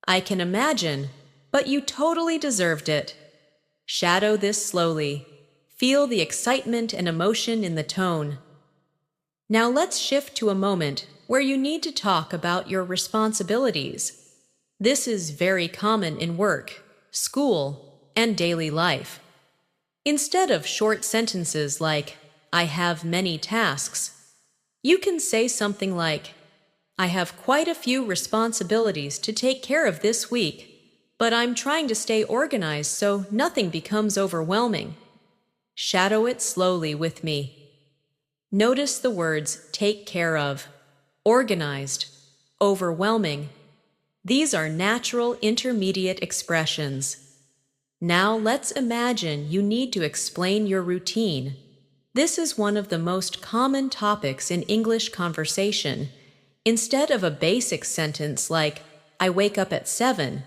"I can imagine, but you totally deserved it." Shadow this slowly. Feel the excitement and emotion in the tone. Now let's shift to a moment where you need to talk about your responsibilities. This is very common in work, school, and daily life. Instead of short sentences like, "I have many tasks," you can say something like, "I have quite a few responsibilities to take care of this week, but I'm trying to stay organized so nothing becomes overwhelming." Shadow it slowly with me. Notice the words "take care of," "organized," "overwhelming." These are natural intermediate expressions. Now let's imagine you need to explain your routine. This is one of the most common topics in English conversation. Instead of a basic sentence like, "I wake up at 7,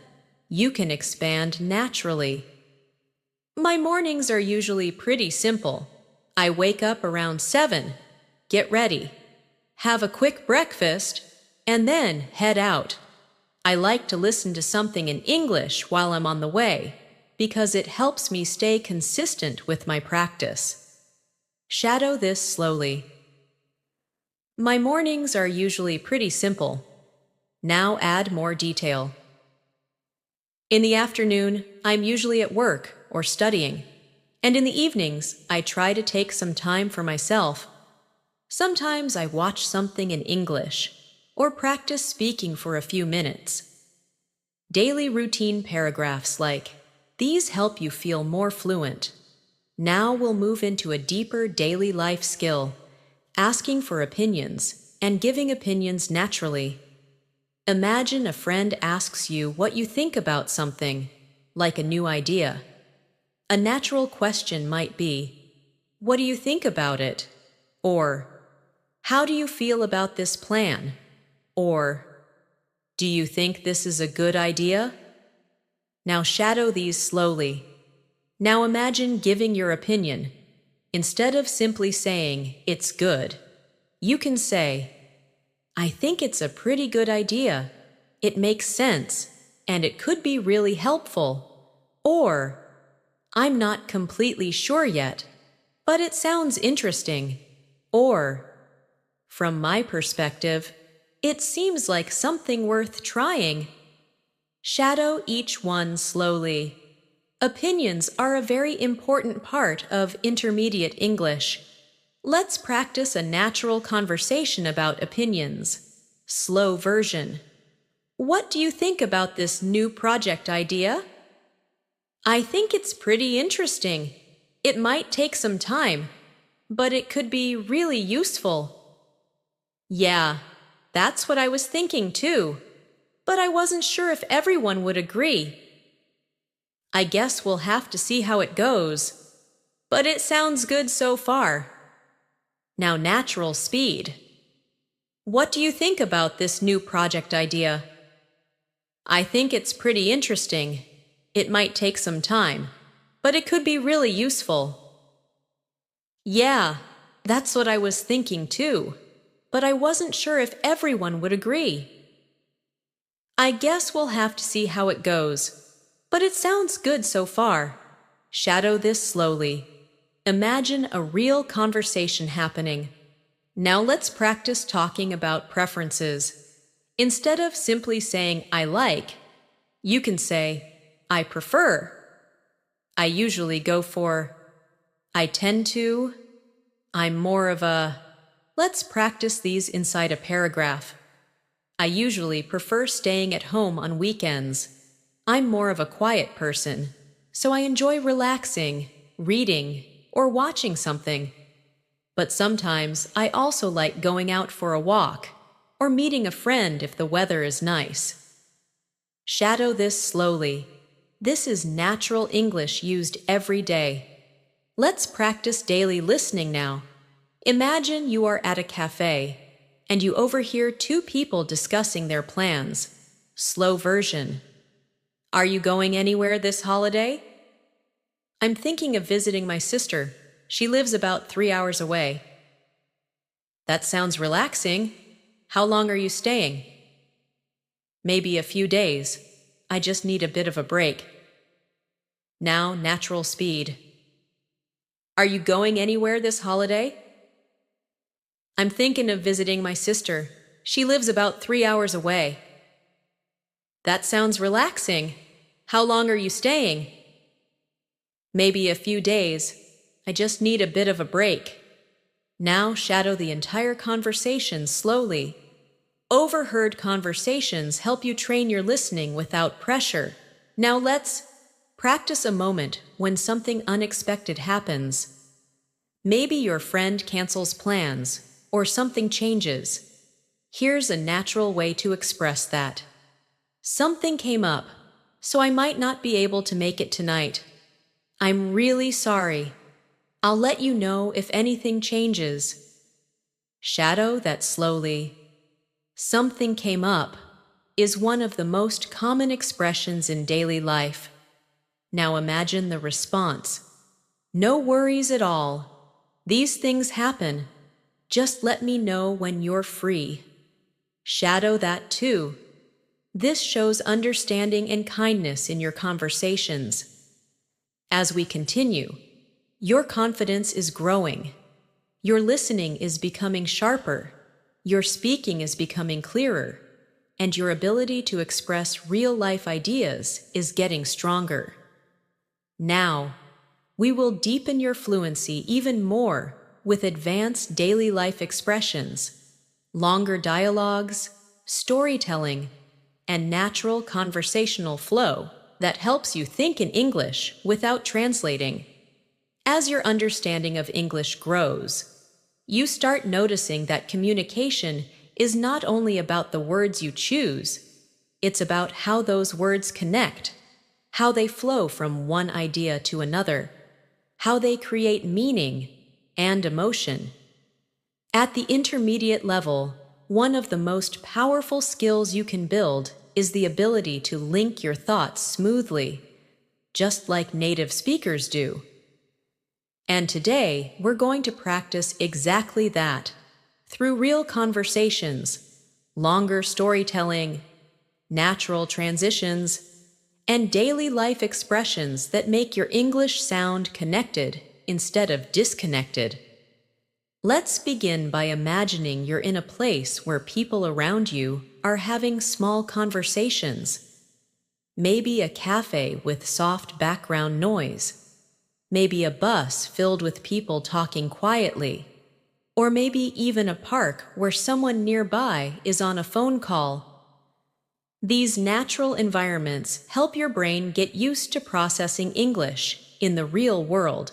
you can expand naturally. "My mornings are usually pretty simple. I wake up around 7, get ready, have a quick breakfast, and then head out. I like to listen to something in English while I'm on the way, because it helps me stay consistent with my practice." Shadow this slowly. "My mornings are usually pretty simple." Now add more detail. "In the afternoon, I'm usually at work or studying, and in the evenings, I try to take some time for myself. Sometimes I watch something in English or practice speaking for a few minutes." Daily routine paragraphs like, "These help you feel more fluent." Now we'll move into a deeper daily life skill, asking for opinions and giving opinions naturally. Imagine a friend asks you what you think about something, like a new idea. A natural question might be, "What do you think about it?" Or, "How do you feel about this plan?" Or, "Do you think this is a good idea?" Now shadow these slowly. Now imagine giving your opinion. Instead of simply saying, "It's good," you can say, "I think it's a pretty good idea. It makes sense, and it could be really helpful." Or, "I'm not completely sure yet, but it sounds interesting." Or, "From my perspective, it seems like something worth trying." Shadow each one slowly. Opinions are a very important part of intermediate English. Let's practice a natural conversation about opinions. Slow version. "What do you think about this new project idea?" I think it's pretty interesting. It might take some time, but it could be really useful. Yeah, that's what I was thinking too, but I wasn't sure if everyone would agree. I guess we'll have to see how it goes, but it sounds good so far. Now, natural speed. What do you think about this new project idea? I think it's pretty interesting. It might take some time, but it could be really useful. Yeah, that's what I was thinking too, but I wasn't sure if everyone would agree. I guess we'll have to see how it goes, but it sounds good so far. Shadow this slowly. Imagine a real conversation happening. Now let's practice talking about preferences. Instead of simply saying I like, you can say I prefer. I usually go for. I tend to. I'm more of a. Let's practice these inside a paragraph. I usually prefer staying at home on weekends. I'm more of a quiet person, so I enjoy relaxing, reading, or watching something. But sometimes I also like going out for a walk or meeting a friend if the weather is nice. Shadow this slowly. This is natural English used every day. Let's practice daily listening now. Imagine you are at a cafe and you overhear two people discussing their plans. Slow version. Are you going anywhere this holiday? I'm thinking of visiting my sister. She lives about 3 hours away. That sounds relaxing. How long are you staying? Maybe a few days. I just need a bit of a break. Now, natural speed. Are you going anywhere this holiday? I'm thinking of visiting my sister. She lives about 3 hours away. That sounds relaxing. How long are you staying? Maybe a few days. I just need a bit of a break. Now shadow the entire conversation slowly. Overheard conversations help you train your listening without pressure. Now let's practice a moment when something unexpected happens. Maybe your friend cancels plans or something changes. Here's a natural way to express that. Something came up, so I might not be able to make it tonight. I'm really sorry. I'll let you know if anything changes. Shadow that slowly. Something came up is one of the most common expressions in daily life. Now imagine the response. No worries at all. These things happen. Just let me know when you're free. Shadow that too. This shows understanding and kindness in your conversations. As we continue, your confidence is growing. Your listening is becoming sharper. Your speaking is becoming clearer. And your ability to express real-life ideas is getting stronger. Now, we will deepen your fluency even more with advanced daily life expressions, longer dialogues, storytelling, and natural conversational flow that helps you think in English without translating. As your understanding of English grows, you start noticing that communication is not only about the words you choose, it's about how those words connect, how they flow from one idea to another, how they create meaning and emotion. At the intermediate level, one of the most powerful skills you can build is the ability to link your thoughts smoothly, just like native speakers do. And today, we're going to practice exactly that, through real conversations, longer storytelling, natural transitions, and daily life expressions that make your English sound connected instead of disconnected. Let's begin by imagining you're in a place where people around you are having small conversations. Maybe a cafe with soft background noise. Maybe a bus filled with people talking quietly. Or maybe even a park where someone nearby is on a phone call. These natural environments help your brain get used to processing English in the real world.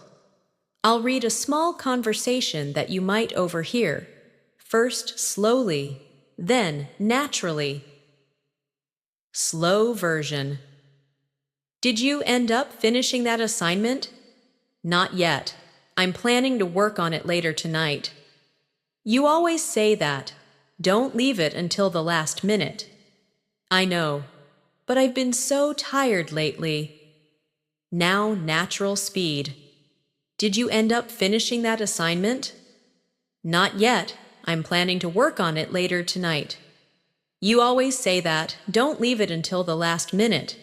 I'll read a small conversation that you might overhear, first slowly, then naturally. Slow version. Did you end up finishing that assignment? Not yet. I'm planning to work on it later tonight. You always say that. Don't leave it until the last minute. I know, but I've been so tired lately. Now natural speed. Did you end up finishing that assignment? Not yet. I'm planning to work on it later tonight. You always say that. Don't leave it until the last minute.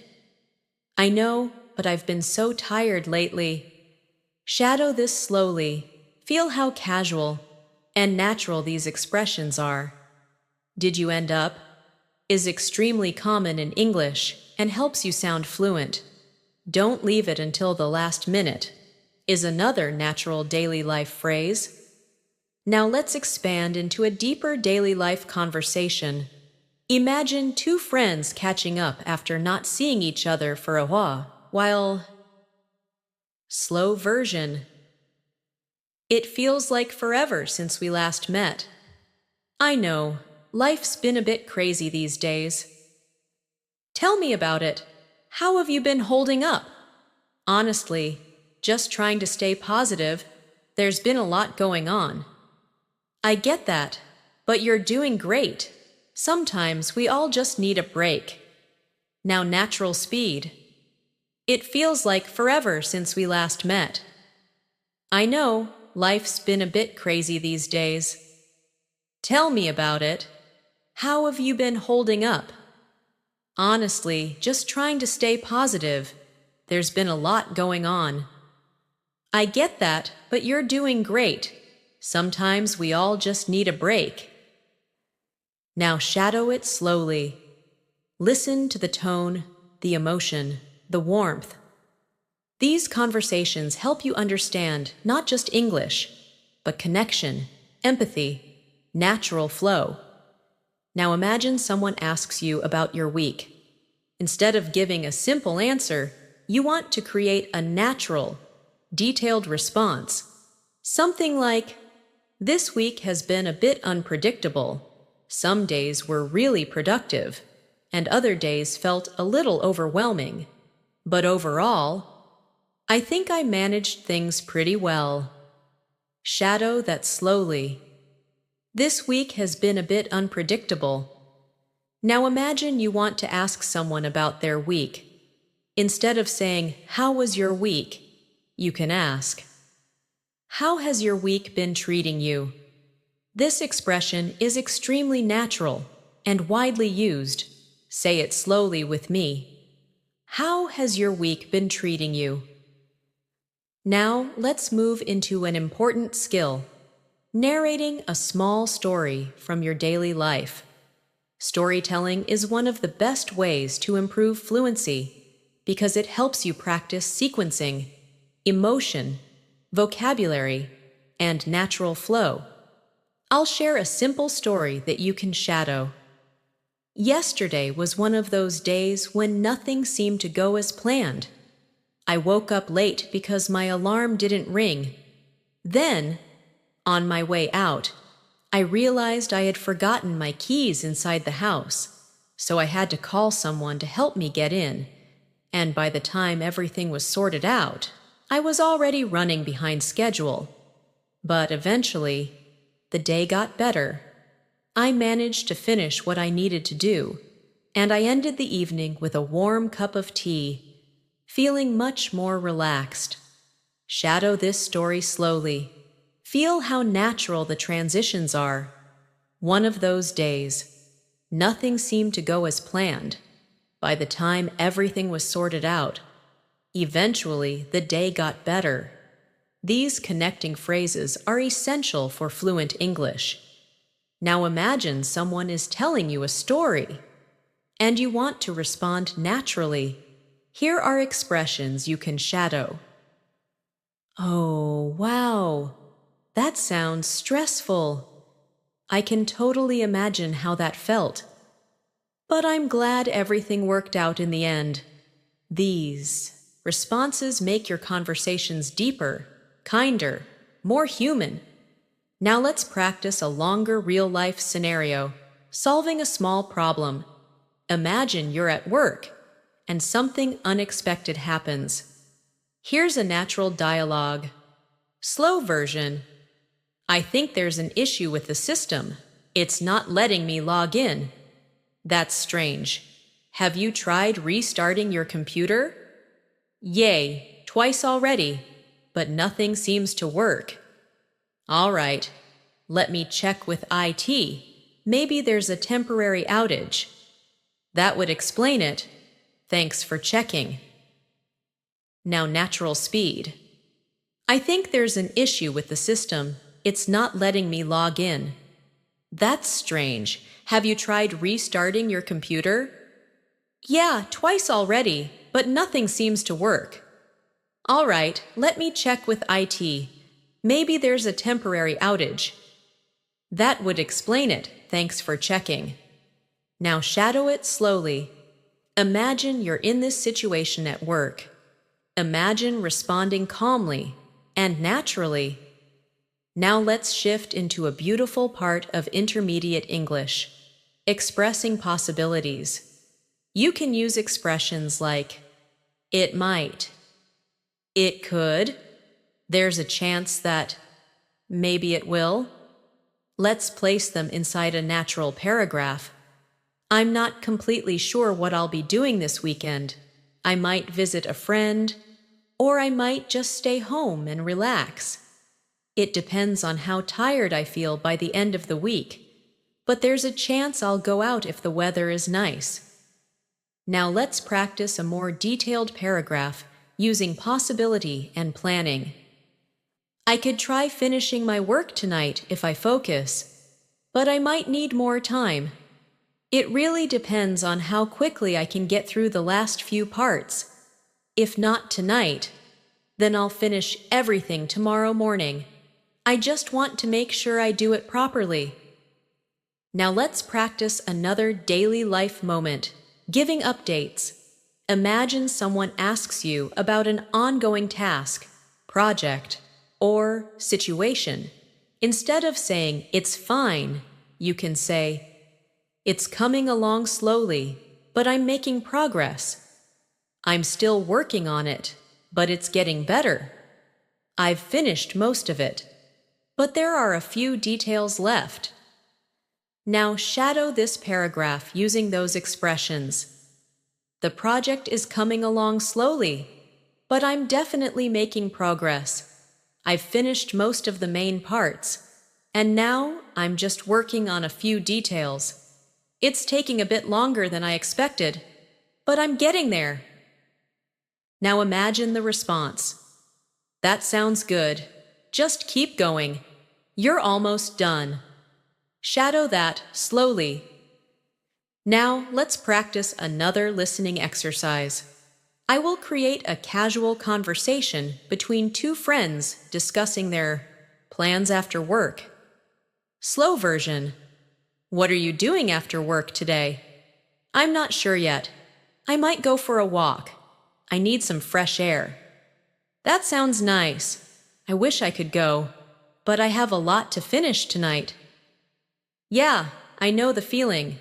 I know, but I've been so tired lately. Shadow this slowly. Feel how casual and natural these expressions are. Did you end up? Is extremely common in English and helps you sound fluent. Don't leave it until the last minute is another natural daily life phrase. Now let's expand into a deeper daily life conversation. Imagine two friends catching up after not seeing each other for a while. Slow version. It feels like forever since we last met. I know, life's been a bit crazy these days. Tell me about it. How have you been holding up? Honestly, just trying to stay positive. There's been a lot going on. I get that, but you're doing great. Sometimes we all just need a break. Now natural speed. It feels like forever since we last met. I know, life's been a bit crazy these days. Tell me about it. How have you been holding up? Honestly, just trying to stay positive. There's been a lot going on. I get that, but you're doing great. Sometimes we all just need a break. Now shadow it slowly. Listen to the tone, the emotion, the warmth. These conversations help you understand not just English, but connection, empathy, natural flow. Now imagine someone asks you about your week. Instead of giving a simple answer, you want to create a natural, detailed response. Something like, "This week has been a bit unpredictable. Some days were really productive, and other days felt a little overwhelming. But overall, I think I managed things pretty well." Shadow that slowly. This week has been a bit unpredictable. Now imagine you want to ask someone about their week. Instead of saying, "How was your week?" you can ask, "How has your week been treating you?" This expression is extremely natural and widely used. Say it slowly with me. How has your week been treating you? Now let's move into an important skill, narrating a small story from your daily life. Storytelling is one of the best ways to improve fluency because it helps you practice sequencing, emotion, vocabulary, and natural flow. I'll share a simple story that you can shadow. Yesterday was one of those days when nothing seemed to go as planned. I woke up late because my alarm didn't ring. Then, on my way out, I realized I had forgotten my keys inside the house, so I had to call someone to help me get in, and by the time everything was sorted out, I was already running behind schedule. But eventually, the day got better. I managed to finish what I needed to do, and I ended the evening with a warm cup of tea, feeling much more relaxed. Shadow this story slowly. Feel how natural the transitions are. One of those days. Nothing seemed to go as planned. By the time everything was sorted out, eventually the day got better. These connecting phrases are essential for fluent English. Now imagine someone is telling you a story, and you want to respond naturally. Here are expressions you can shadow. Oh, wow, that sounds stressful. I can totally imagine how that felt. but I'm glad everything worked out in the end. These responses make your conversations deeper, kinder, more human. Now let's practice a longer real-life scenario, solving a small problem. Imagine you're at work, and something unexpected happens. Here's a natural dialogue. Slow version. I think there's an issue with the system. It's not letting me log in. That's strange. Have you tried restarting your computer? Yay, twice already, but nothing seems to work. All right, let me check with IT. Maybe there's a temporary outage. That would explain it. Thanks for checking. Now natural speed. I think there's an issue with the system. It's not letting me log in. That's strange. Have you tried restarting your computer? Yeah, twice already, but nothing seems to work. All right, let me check with IT. Maybe there's a temporary outage. That would explain it. Thanks for checking. Now shadow it slowly. Imagine you're in this situation at work. Imagine responding calmly and naturally. Now let's shift into a beautiful part of Intermediate English, expressing possibilities. You can use expressions like, it might, it could, there's a chance that, maybe it will. Let's place them inside a natural paragraph. I'm not completely sure what I'll be doing this weekend. I might visit a friend, or I might just stay home and relax. It depends on how tired I feel by the end of the week, but there's a chance I'll go out if the weather is nice. Now let's practice a more detailed paragraph using possibility and planning. I could try finishing my work tonight if I focus, but I might need more time. It really depends on how quickly I can get through the last few parts. If not tonight, then I'll finish everything tomorrow morning. I just want to make sure I do it properly. Now let's practice another daily life moment, giving updates. Imagine someone asks you about an ongoing task, project, or situation. Instead of saying, it's fine, you can say, it's coming along slowly, but I'm making progress. I'm still working on it, but it's getting better. I've finished most of it, but there are a few details left. Now shadow this paragraph using those expressions. The project is coming along slowly, but I'm definitely making progress. I've finished most of the main parts, and now I'm just working on a few details. It's taking a bit longer than I expected, but I'm getting there. Now imagine the response. That sounds good. Just keep going. You're almost done. Shadow that slowly. Now let's practice another listening exercise. I will create a casual conversation between two friends discussing their plans after work. Slow version. What are you doing after work today? I'm not sure yet. I might go for a walk. I need some fresh air. That sounds nice. I wish I could go, but I have a lot to finish tonight. Yeah, I know the feeling.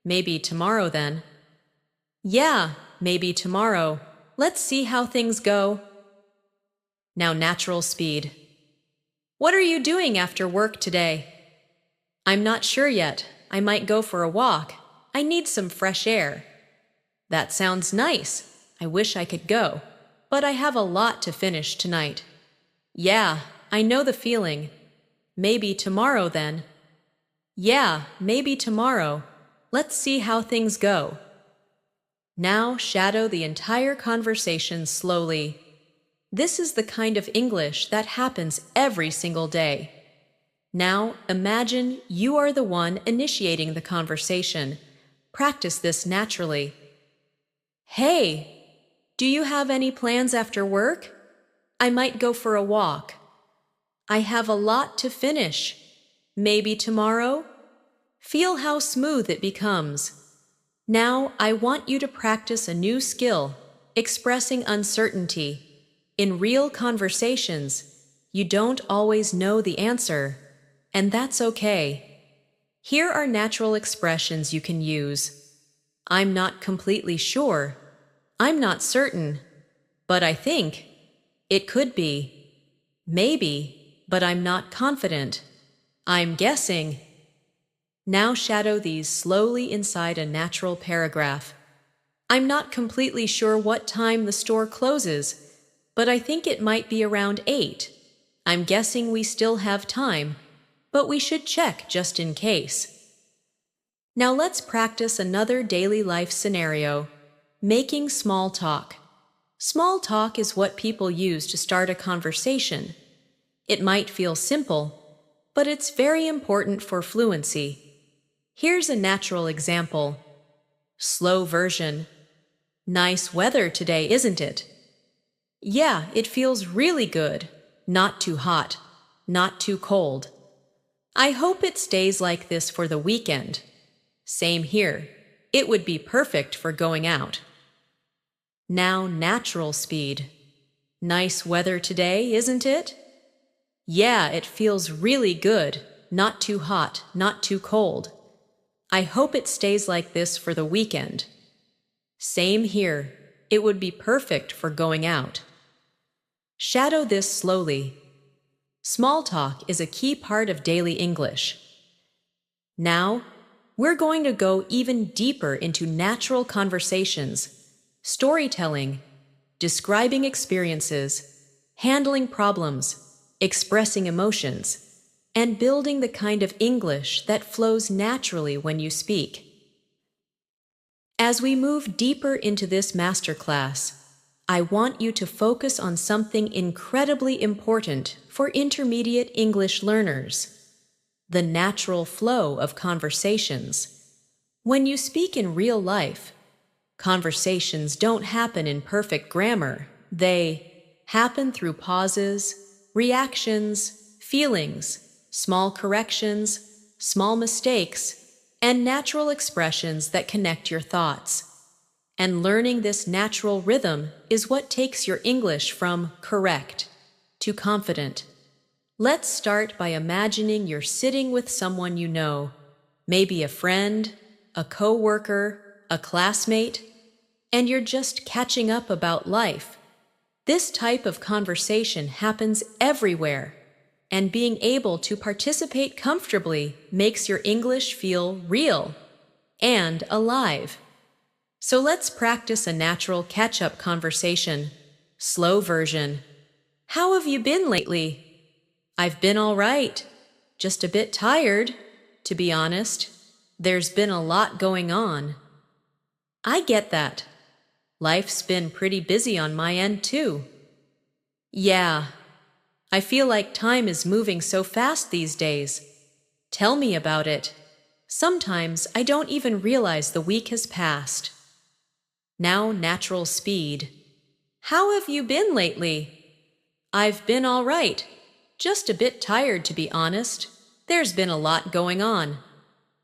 Maybe tomorrow then. Yeah, maybe tomorrow. Let's see how things go. Now natural speed. What are you doing after work today? I'm not sure yet. I might go for a walk. I need some fresh air. That sounds nice. I wish I could go, but I have a lot to finish tonight. Yeah, I know the feeling. Maybe tomorrow then. Yeah, maybe tomorrow. Let's see how things go. Now shadow the entire conversation slowly. This is the kind of English that happens every single day. Now imagine you are the one initiating the conversation. Practice this naturally. Hey, do you have any plans after work? I might go for a walk. I have a lot to finish. Maybe tomorrow? Feel how smooth it becomes. Now, I want you to practice a new skill, expressing uncertainty. In real conversations, you don't always know the answer, and that's okay. Here are natural expressions you can use. I'm not completely sure. I'm not certain. But I think. It could be. Maybe, but I'm not confident. I'm guessing. Now shadow these slowly inside a natural paragraph. I'm not completely sure what time the store closes, but I think it might be around 8. I'm guessing we still have time, but we should check just in case. Now let's practice another daily life scenario, making small talk. Small talk is what people use to start a conversation. It might feel simple, but it's very important for fluency. Here's a natural example. Slow version. Nice weather today, isn't it? Yeah, it feels really good. Not too hot, not too cold. I hope it stays like this for the weekend. Same here. It would be perfect for going out. Now natural speed. Nice weather today, isn't it? Yeah, it feels really good. Not too hot, not too cold. I hope it stays like this for the weekend. Same here. It would be perfect for going out. Shadow this slowly. Small talk is a key part of daily English. Now, we're going to go even deeper into natural conversations, storytelling, describing experiences, handling problems, expressing emotions, and building the kind of English that flows naturally when you speak. As we move deeper into this masterclass, I want you to focus on something incredibly important for intermediate English learners: the natural flow of conversations. When you speak in real life, conversations don't happen in perfect grammar. They happen through pauses, reactions, feelings, small corrections, small mistakes, and natural expressions that connect your thoughts. And learning this natural rhythm is what takes your English from correct to confident. Let's start by imagining you're sitting with someone you know, maybe a friend, a coworker, a classmate, and you're just catching up about life. This type of conversation happens everywhere, and being able to participate comfortably makes your English feel real and alive. So let's practice a natural catch-up conversation. Slow version. How have you been lately? I've been all right. Just a bit tired, to be honest. There's been a lot going on. I get that. Life's been pretty busy on my end, too. Yeah. I feel like time is moving so fast these days. Tell me about it. Sometimes I don't even realize the week has passed. Now natural speed. How have you been lately? I've been all right. Just a bit tired, to be honest. There's been a lot going on.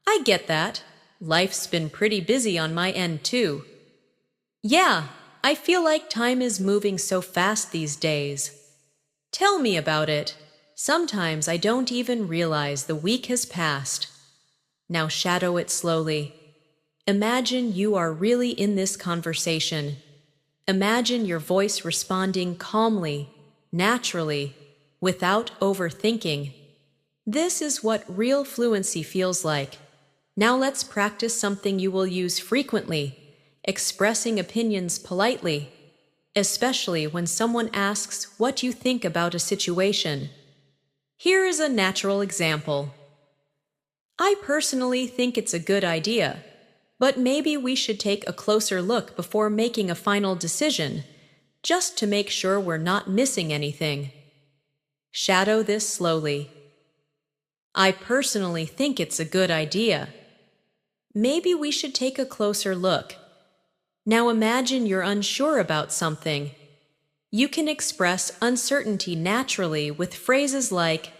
I get that. Life's been pretty busy on my end, too. Yeah, I feel like time is moving so fast these days. Tell me about it. Sometimes I don't even realize the week has passed. Now shadow it slowly. Imagine you are really in this conversation. Imagine your voice responding calmly, naturally, without overthinking. This is what real fluency feels like. Now let's practice something you will use frequently, expressing opinions politely, especially when someone asks what you think about a situation. Here is a natural example. I personally think it's a good idea, but maybe we should take a closer look before making a final decision, just to make sure we're not missing anything. Shadow this slowly. I personally think it's a good idea. Maybe we should take a closer look. Now imagine you're unsure about something. You can express uncertainty naturally with phrases like,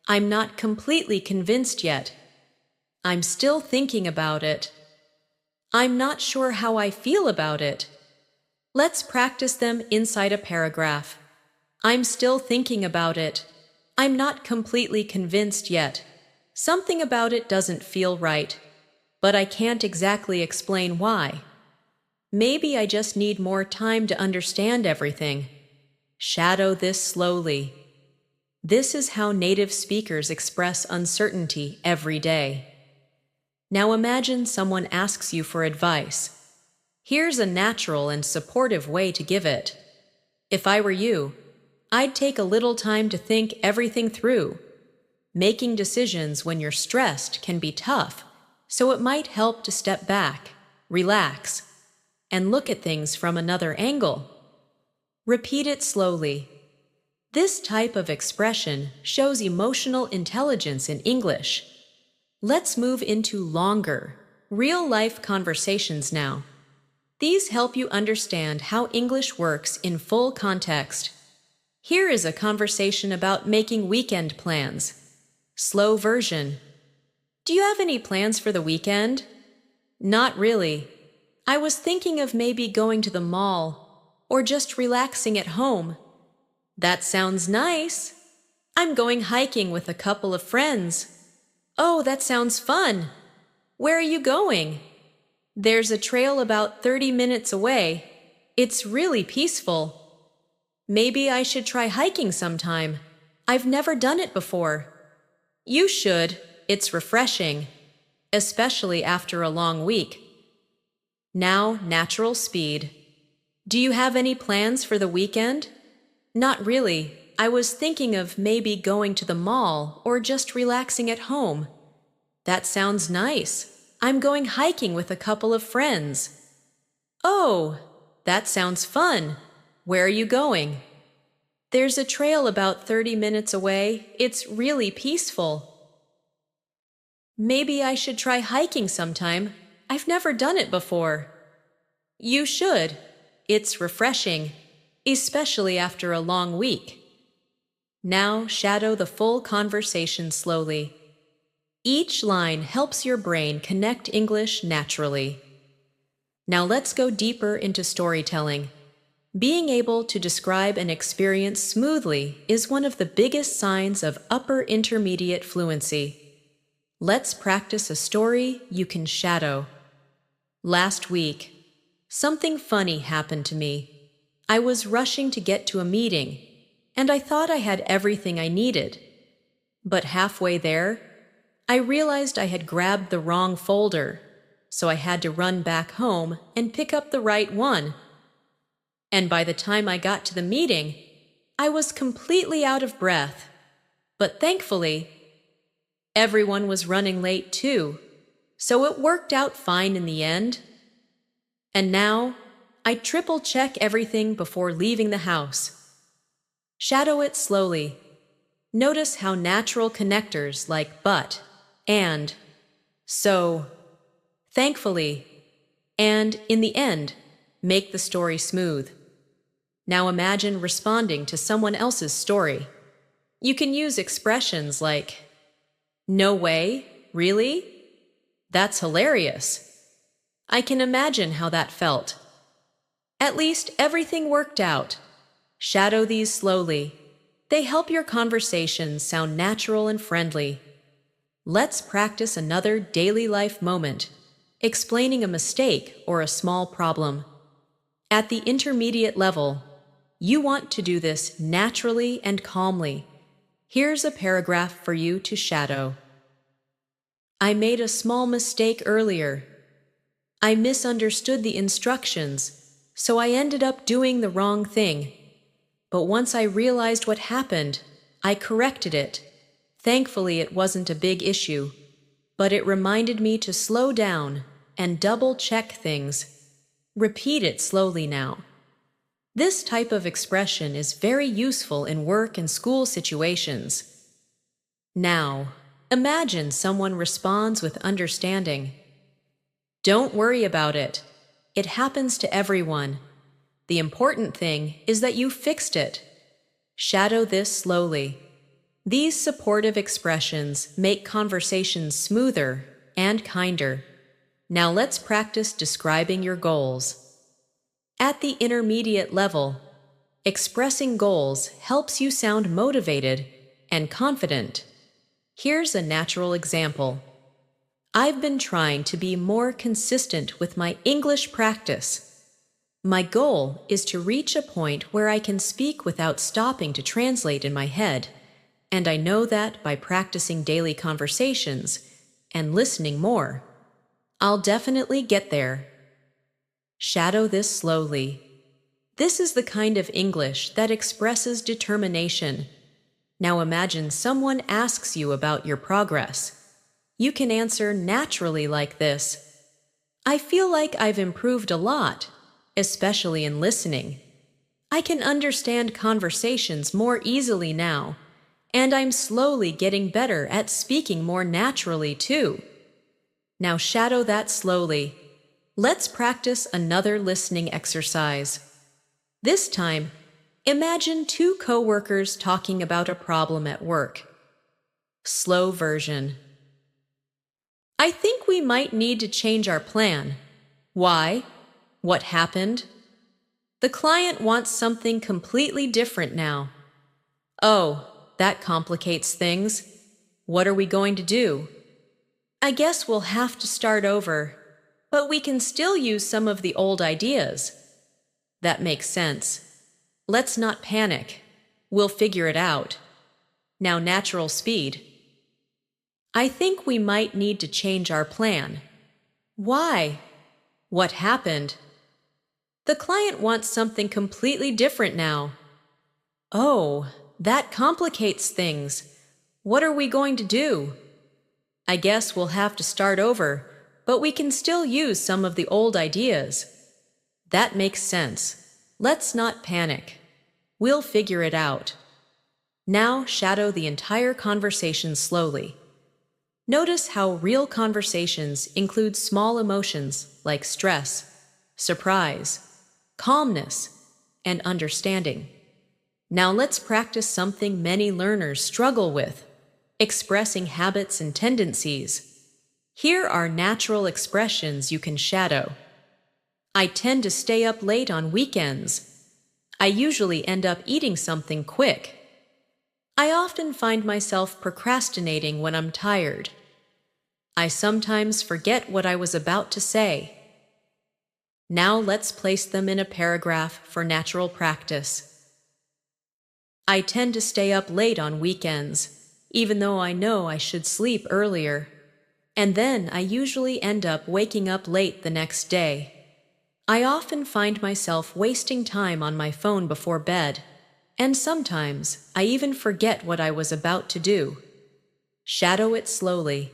I'm not completely convinced yet. I'm still thinking about it. I'm not sure how I feel about it. Let's practice them inside a paragraph. I'm still thinking about it. I'm not completely convinced yet. Something about it doesn't feel right, but I can't exactly explain why. Maybe I just need more time to understand everything. Shadow this slowly. This is how native speakers express uncertainty every day. Now imagine someone asks you for advice. Here's a natural and supportive way to give it. If I were you, I'd take a little time to think everything through. Making decisions when you're stressed can be tough, so it might help to step back, relax, and look at things from another angle. Repeat it slowly. This type of expression shows emotional intelligence in English. Let's move into longer, real-life conversations now. These help you understand how English works in full context. Here is a conversation about making weekend plans. Slow version. Do you have any plans for the weekend? Not really. I was thinking of maybe going to the mall or just relaxing at home. That sounds nice. I'm going hiking with a couple of friends. Oh, that sounds fun. Where are you going? There's a trail about 30 minutes away. It's really peaceful. Maybe I should try hiking sometime. I've never done it before. You should. It's refreshing, especially after a long week. Now, natural speed. Do you have any plans for the weekend? Not really. I was thinking of maybe going to the mall or just relaxing at home. That sounds nice. I'm going hiking with a couple of friends. Oh, that sounds fun. Where are you going? There's a trail about 30 minutes away. It's really peaceful. Maybe I should try hiking sometime. I've never done it before. You should. It's refreshing, especially after a long week. Now shadow the full conversation slowly. Each line helps your brain connect English naturally. Now let's go deeper into storytelling. Being able to describe an experience smoothly is one of the biggest signs of upper intermediate fluency. Let's practice a story you can shadow. Last week, something funny happened to me. I was rushing to get to a meeting, and I thought I had everything I needed. But halfway there, I realized I had grabbed the wrong folder, so I had to run back home and pick up the right one. And by the time I got to the meeting, I was completely out of breath. But thankfully, everyone was running late too, so it worked out fine in the end. And now, I triple-check everything before leaving the house. Shadow it slowly. Notice how natural connectors like but, and, so, thankfully, and in the end, make the story smooth. Now imagine responding to someone else's story. You can use expressions like, "No way? Really? That's hilarious. I can imagine how that felt. At least everything worked out." Shadow these slowly. They help your conversations sound natural and friendly. Let's practice another daily life moment, explaining a mistake or a small problem. At the intermediate level, you want to do this naturally and calmly. Here's a paragraph for you to shadow. I made a small mistake earlier. I misunderstood the instructions, so I ended up doing the wrong thing. But once I realized what happened, I corrected it. Thankfully, it wasn't a big issue, but it reminded me to slow down and double-check things. Repeat it slowly now. This type of expression is very useful in work and school situations. Now, imagine someone responds with understanding. Don't worry about it. It happens to everyone. The important thing is that you fixed it. Shadow this slowly. These supportive expressions make conversations smoother and kinder. Now let's practice describing your goals. At the intermediate level, expressing goals helps you sound motivated and confident. Here's a natural example. I've been trying to be more consistent with my English practice. My goal is to reach a point where I can speak without stopping to translate in my head, and I know that by practicing daily conversations and listening more, I'll definitely get there. Shadow this slowly. This is the kind of English that expresses determination. Now imagine someone asks you about your progress. You can answer naturally like this. I feel like I've improved a lot, especially in listening. I can understand conversations more easily now, and I'm slowly getting better at speaking more naturally too. Now shadow that slowly. Let's practice another listening exercise. This time, imagine two coworkers talking about a problem at work. Slow version. I think we might need to change our plan. Why? What happened? The client wants something completely different now. Oh, that complicates things. What are we going to do? I guess we'll have to start over, but we can still use some of the old ideas. That makes sense. Let's not panic. We'll figure it out. Now natural speed. I think we might need to change our plan. Why? What happened? The client wants something completely different now. Oh, that complicates things. What are we going to do? I guess we'll have to start over, but we can still use some of the old ideas. That makes sense. Let's not panic. We'll figure it out. Now shadow the entire conversation slowly. Notice how real conversations include small emotions like stress, surprise, calmness, and understanding. Now let's practice something many learners struggle with, expressing habits and tendencies. Here are natural expressions you can shadow. I tend to stay up late on weekends. I usually end up eating something quick. I often find myself procrastinating when I'm tired. I sometimes forget what I was about to say. Now let's place them in a paragraph for natural practice. I tend to stay up late on weekends, even though I know I should sleep earlier. And then I usually end up waking up late the next day. I often find myself wasting time on my phone before bed, and sometimes I even forget what I was about to do. Shadow it slowly.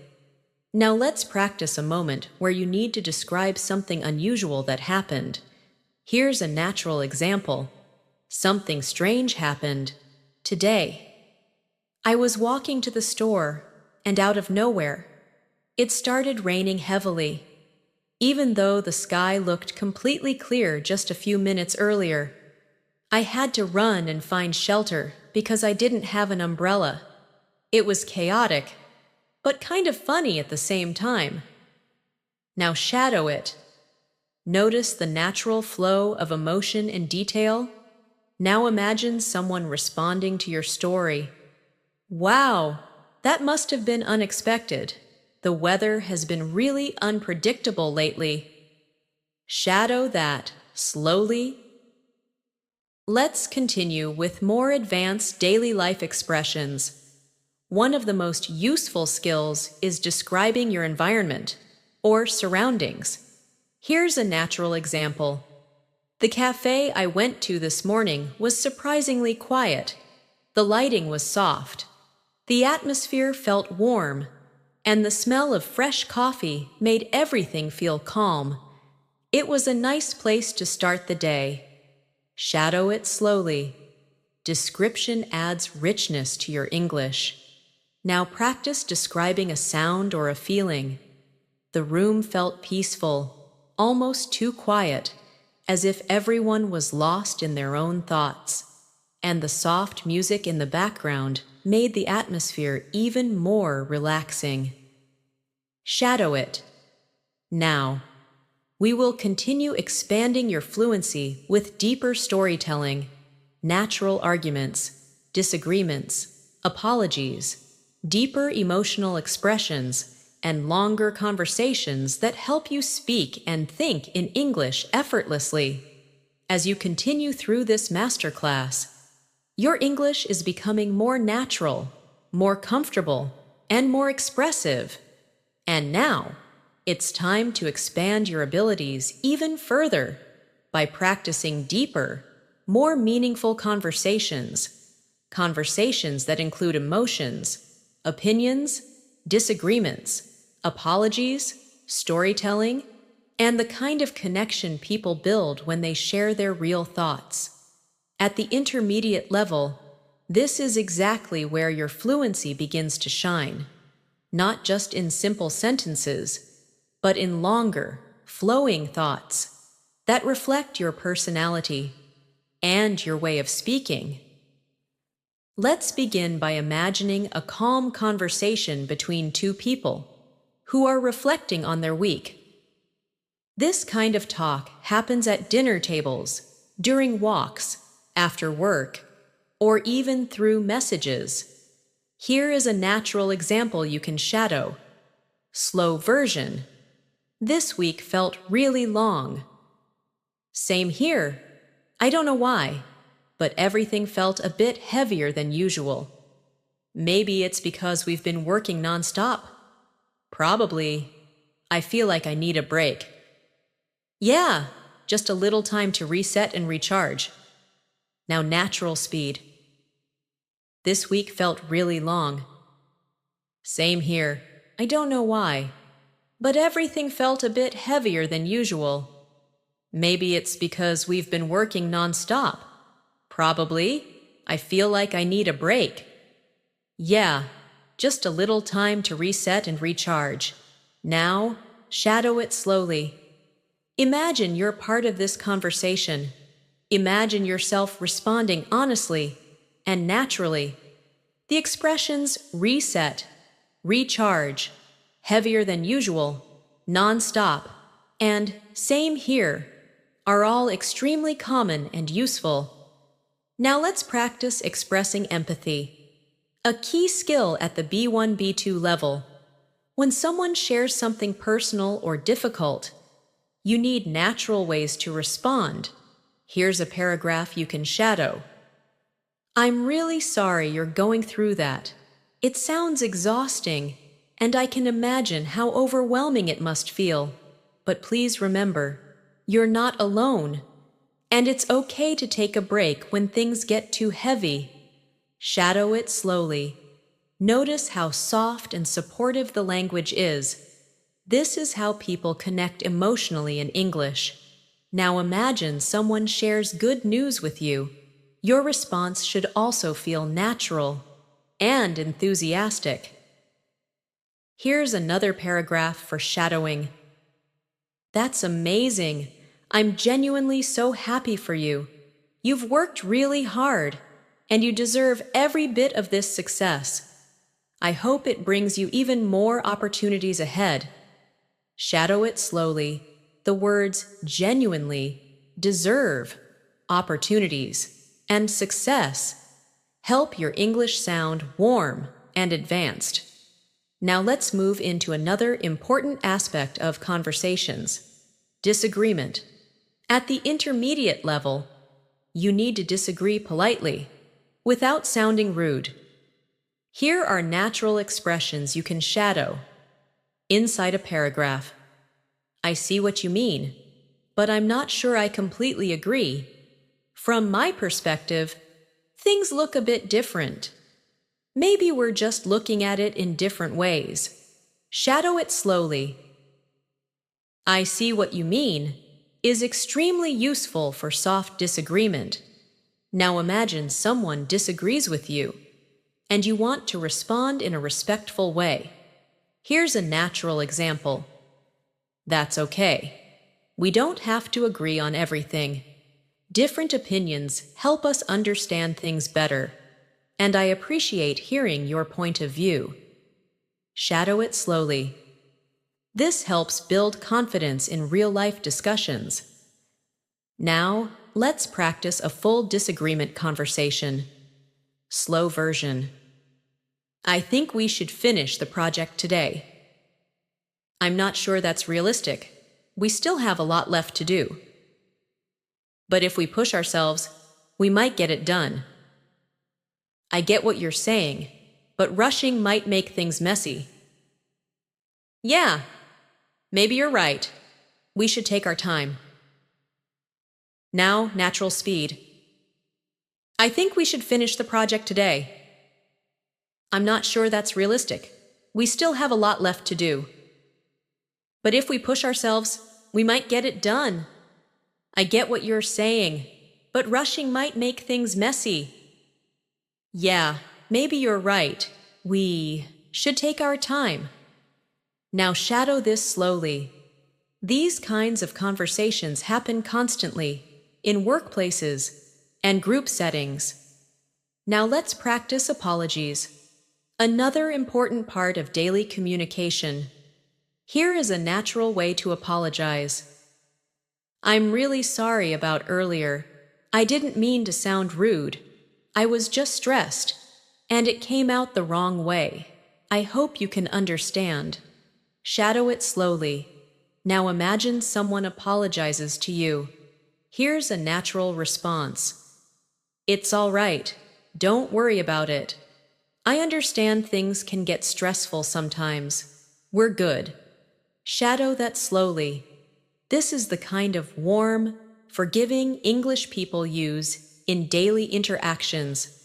Now let's practice a moment where you need to describe something unusual that happened. Here's a natural example. Something strange happened today. I was walking to the store, and out of nowhere, it started raining heavily. Even though the sky looked completely clear just a few minutes earlier, I had to run and find shelter because I didn't have an umbrella. It was chaotic, but kind of funny at the same time. Now shadow it. Notice the natural flow of emotion and detail. Now imagine someone responding to your story. Wow, that must have been unexpected. The weather has been really unpredictable lately. Shadow that slowly. Let's continue with more advanced daily life expressions. One of the most useful skills is describing your environment or surroundings. Here's a natural example. The cafe I went to this morning was surprisingly quiet. The lighting was soft. The atmosphere felt warm, and the smell of fresh coffee made everything feel calm. It was a nice place to start the day. Shadow it slowly. Description adds richness to your English. Now practice describing a sound or a feeling. The room felt peaceful, almost too quiet, as if everyone was lost in their own thoughts. And the soft music in the background made the atmosphere even more relaxing. Shadow it. Now, we will continue expanding your fluency with deeper storytelling, natural arguments, disagreements, apologies, deeper emotional expressions, and longer conversations that help you speak and think in English effortlessly. As you continue through this masterclass, your English is becoming more natural, more comfortable, and more expressive. And now, it's time to expand your abilities even further by practicing deeper, more meaningful conversations that include emotions, opinions, disagreements, apologies, storytelling, and the kind of connection people build when they share their real thoughts. At the intermediate level, this is exactly where your fluency begins to shine, not just in simple sentences, but in longer, flowing thoughts that reflect your personality and your way of speaking. Let's begin by imagining a calm conversation between two people who are reflecting on their week. This kind of talk happens at dinner tables, during walks, after work, or even through messages. Here is a natural example you can shadow. Slow version. This week felt really long. Same here. I don't know why, but everything felt a bit heavier than usual. Maybe it's because we've been working nonstop. Probably. I feel like I need a break. Yeah, just a little time to reset and recharge. Now natural speed. This week felt really long. Same here. I don't know why, but everything felt a bit heavier than usual. Maybe it's because we've been working nonstop. Probably. I feel like I need a break. Yeah, just a little time to reset and recharge. Now, shadow it slowly. Imagine you're part of this conversation. Imagine yourself responding honestly and naturally. The expressions reset, recharge, heavier than usual, non-stop, and same here are all extremely common and useful. Now let's practice expressing empathy, a key skill at the B1, B2 level. When someone shares something personal or difficult, you need natural ways to respond. Here's a paragraph you can shadow. I'm really sorry you're going through that. It sounds exhausting, and I can imagine how overwhelming it must feel. But please remember, you're not alone, and it's okay to take a break when things get too heavy. Shadow it slowly. Notice how soft and supportive the language is. This is how people connect emotionally in English. Now imagine someone shares good news with you. Your response should also feel natural and enthusiastic. Here's another paragraph for shadowing. That's amazing. I'm genuinely so happy for you. You've worked really hard, and you deserve every bit of this success. I hope it brings you even more opportunities ahead. Shadow it slowly. The words genuinely, deserve, opportunities, and success help your English sound warm and advanced. Now let's move into another important aspect of conversations: disagreement. At the intermediate level, you need to disagree politely, without sounding rude. Here are natural expressions you can shadow. Inside a paragraph. I see what you mean, but I'm not sure I completely agree. From my perspective, things look a bit different. Maybe we're just looking at it in different ways. Shadow it slowly. I see what you mean is extremely useful for soft disagreement. Now imagine someone disagrees with you, and you want to respond in a respectful way. Here's a natural example. That's okay. We don't have to agree on everything. Different opinions help us understand things better, and I appreciate hearing your point of view. Shadow it slowly. This helps build confidence in real-life discussions. Now, let's practice a full disagreement conversation. Slow version. I think we should finish the project today. I'm not sure that's realistic. We still have a lot left to do. But if we push ourselves, we might get it done. I get what you're saying, but rushing might make things messy. Yeah, maybe you're right. We should take our time. Now, natural speed. I think we should finish the project today. I'm not sure that's realistic. We still have a lot left to do. But if we push ourselves, we might get it done. I get what you're saying, but rushing might make things messy. Yeah, maybe you're right. We should take our time. Now shadow this slowly. These kinds of conversations happen constantly in workplaces and group settings. Now let's practice apologies. Another important part of daily communication. Here is a natural way to apologize. I'm really sorry about earlier. I didn't mean to sound rude. I was just stressed, and it came out the wrong way. I hope you can understand. Shadow it slowly. Now imagine someone apologizes to you. Here's a natural response. It's all right. Don't worry about it. I understand things can get stressful sometimes. We're good. Shadow that slowly. This is the kind of warm, forgiving English people use in daily interactions.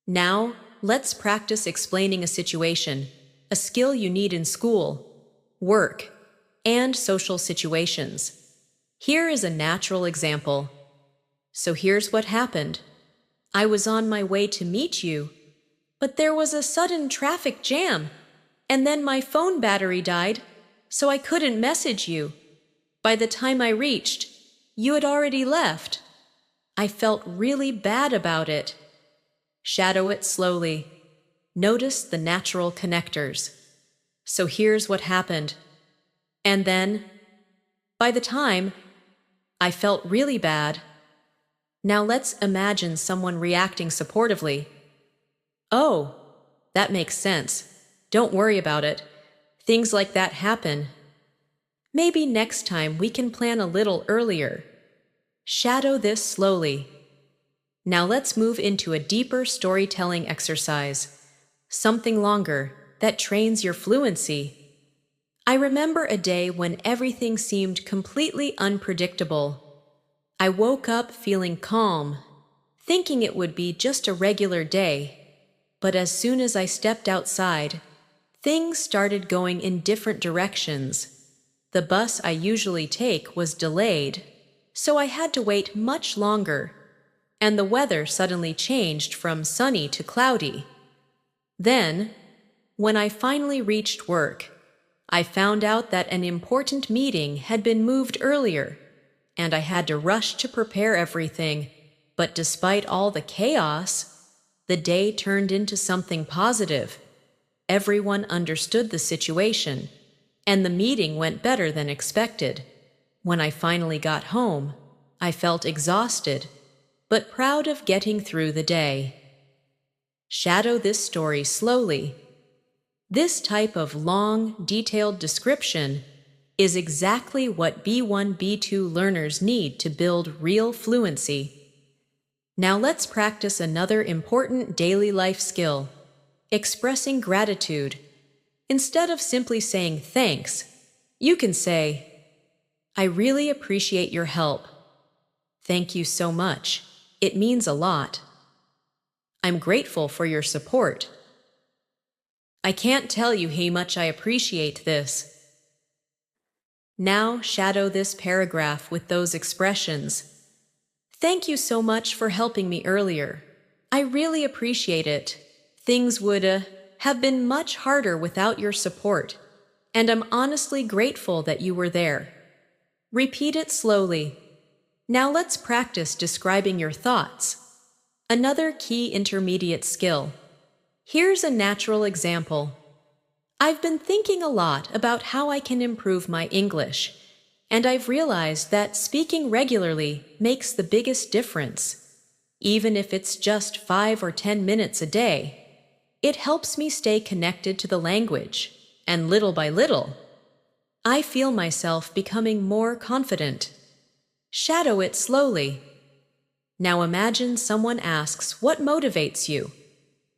Now, let's practice explaining a situation, a skill you need in school, work, and social situations. Here is a natural example. So here's what happened. I was on my way to meet you, but there was a sudden traffic jam, and then my phone battery died, so I couldn't message you. By the time I reached, you had already left. I felt really bad about it. Shadow it slowly. Notice the natural connectors. So here's what happened. And then, by the time, I felt really bad. Now let's imagine someone reacting supportively. Oh, that makes sense. Don't worry about it. Things like that happen. Maybe next time we can plan a little earlier. Shadow this slowly. Now let's move into a deeper storytelling exercise. Something longer that trains your fluency. I remember a day when everything seemed completely unpredictable. I woke up feeling calm, thinking it would be just a regular day. But as soon as I stepped outside, things started going in different directions. The bus I usually take was delayed, so I had to wait much longer, and the weather suddenly changed from sunny to cloudy. Then, when I finally reached work, I found out that an important meeting had been moved earlier, and I had to rush to prepare everything. But despite all the chaos, the day turned into something positive. Everyone understood the situation, and the meeting went better than expected. When I finally got home, I felt exhausted, but proud of getting through the day. Shadow this story slowly. This type of long, detailed description is exactly what B1, B2 learners need to build real fluency. Now let's practice another important daily life skill, expressing gratitude. Instead of simply saying thanks, you can say, I really appreciate your help. Thank you so much. It means a lot. I'm grateful for your support. I can't tell you how much I appreciate this. Now shadow this paragraph with those expressions. Thank you so much for helping me earlier. I really appreciate it. Things would have been much harder without your support, and I'm honestly grateful that you were there. Repeat it slowly. Now let's practice describing your thoughts. Another key intermediate skill. Here's a natural example. I've been thinking a lot about how I can improve my English, and I've realized that speaking regularly makes the biggest difference. Even if it's just 5 or 10 minutes a day, it helps me stay connected to the language, and little by little, I feel myself becoming more confident. Shadow it slowly. Now imagine someone asks, "What motivates you?"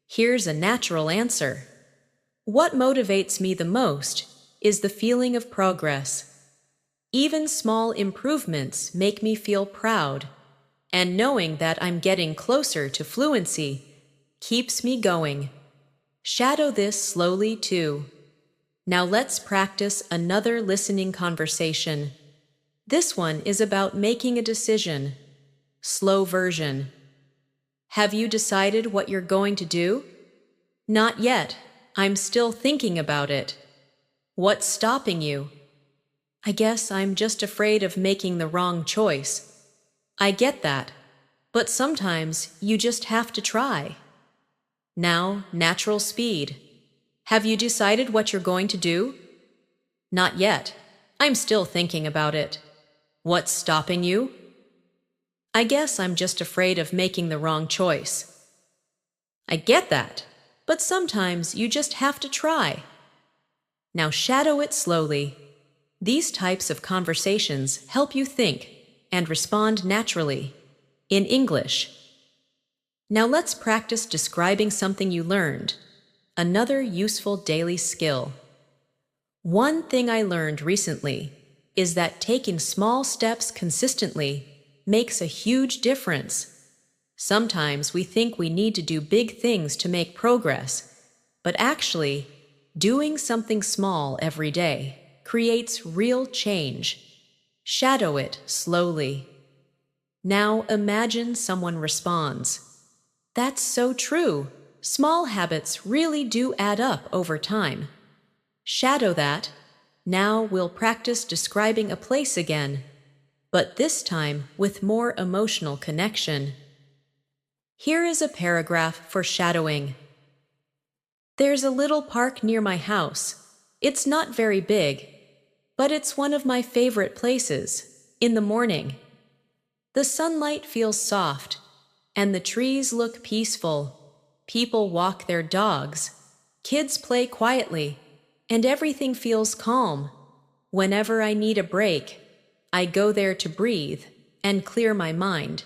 Here's a natural answer. What motivates me the most is the feeling of progress. Even small improvements make me feel proud, and knowing that I'm getting closer to fluency keeps me going. Shadow this slowly too. Now let's practice another listening conversation. This one is about making a decision. Slow version. Have you decided what you're going to do? Not yet. I'm still thinking about it. What's stopping you? I guess I'm just afraid of making the wrong choice. I get that, but sometimes you just have to try. Now, natural speed. Have you decided what you're going to do? Not yet. I'm still thinking about it. What's stopping you? I guess I'm just afraid of making the wrong choice. I get that, but sometimes you just have to try. Now shadow it slowly. These types of conversations help you think and respond naturally in English. Now let's practice describing something you learned, another useful daily skill. One thing I learned recently is that taking small steps consistently makes a huge difference. Sometimes we think we need to do big things to make progress, but actually, doing something small every day creates real change. Shadow it slowly. Now imagine someone responds. That's so true. Small habits really do add up over time. Shadow that. Now we'll practice describing a place again, but this time with more emotional connection. Here is a paragraph for shadowing. There's a little park near my house. It's not very big, but it's one of my favorite places. In the morning, the sunlight feels soft, and the trees look peaceful. People walk their dogs, kids play quietly, and everything feels calm. Whenever I need a break, I go there to breathe and clear my mind.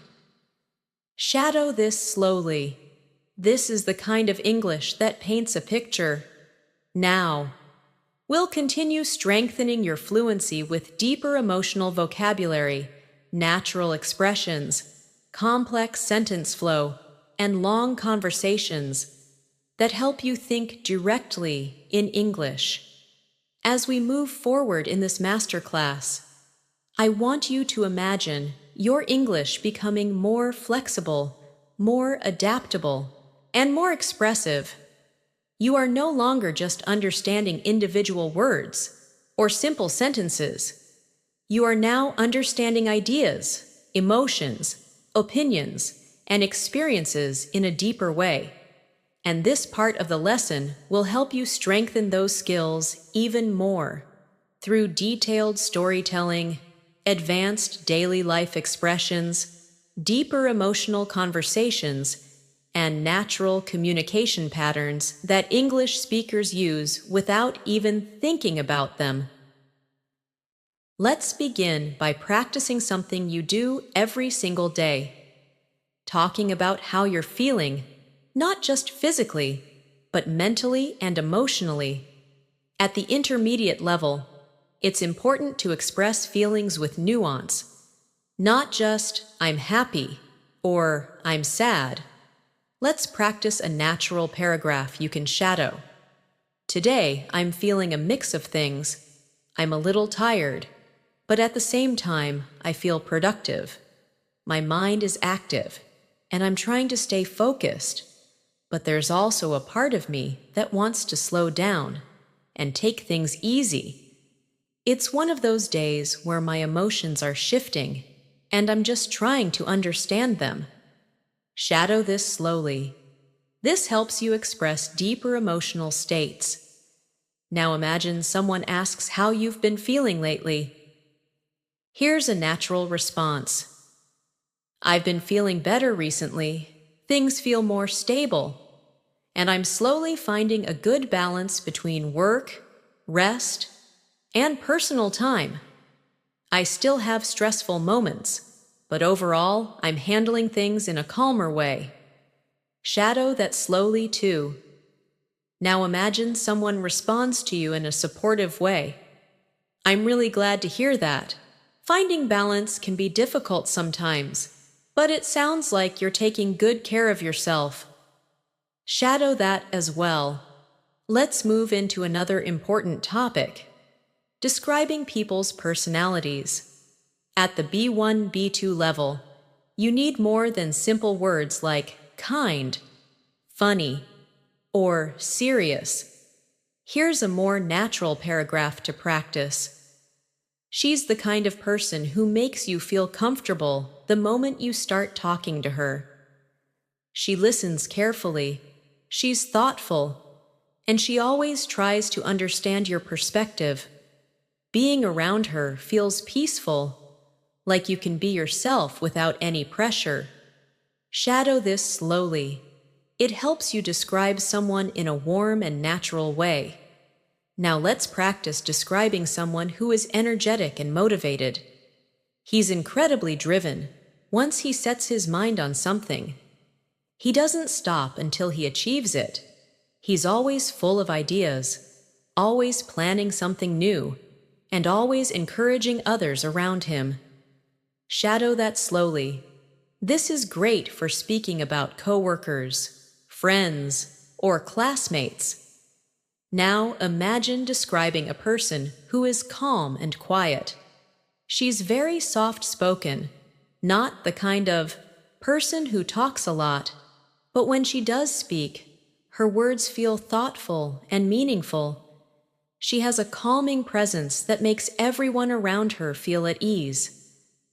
Shadow this slowly. This is the kind of English that paints a picture. Now, we'll continue strengthening your fluency with deeper emotional vocabulary, natural expressions, complex sentence flow, and long conversations that help you think directly in English. As we move forward in this masterclass, I want you to imagine your English becoming more flexible, more adaptable, and more expressive. You are no longer just understanding individual words or simple sentences. You are now understanding ideas, emotions, opinions, and experiences in a deeper way. And this part of the lesson will help you strengthen those skills even more through detailed storytelling, advanced daily life expressions, deeper emotional conversations, and natural communication patterns that English speakers use without even thinking about them. Let's begin by practicing something you do every single day. Talking about how you're feeling, not just physically, but mentally and emotionally. At the intermediate level, it's important to express feelings with nuance, not just "I'm happy" or "I'm sad." Let's practice a natural paragraph you can shadow. Today, I'm feeling a mix of things. I'm a little tired, but at the same time, I feel productive. My mind is active, and I'm trying to stay focused. But there's also a part of me that wants to slow down and take things easy. It's one of those days where my emotions are shifting, and I'm just trying to understand them. Shadow this slowly. This helps you express deeper emotional states. Now imagine someone asks how you've been feeling lately. Here's a natural response. I've been feeling better recently. Things feel more stable. And I'm slowly finding a good balance between work, rest, and personal time. I still have stressful moments, but overall, I'm handling things in a calmer way. Shadow that slowly, too. Now imagine someone responds to you in a supportive way. I'm really glad to hear that. Finding balance can be difficult sometimes, but it sounds like you're taking good care of yourself. Shadow that as well. Let's move into another important topic. Describing people's personalities. At the B1, B2 level, you need more than simple words like kind, funny, or serious. Here's a more natural paragraph to practice. She's the kind of person who makes you feel comfortable the moment you start talking to her. She listens carefully, she's thoughtful, and she always tries to understand your perspective. Being around her feels peaceful, like you can be yourself without any pressure. Shadow this slowly. It helps you describe someone in a warm and natural way. Now let's practice describing someone who is energetic and motivated. He's incredibly driven. Once he sets his mind on something, he doesn't stop until he achieves it. He's always full of ideas, always planning something new, and always encouraging others around him. Shadow that slowly. This is great for speaking about coworkers, friends, or classmates. Now imagine describing a person who is calm and quiet. She's very soft-spoken, not the kind of person who talks a lot, but when she does speak, her words feel thoughtful and meaningful. She has a calming presence that makes everyone around her feel at ease.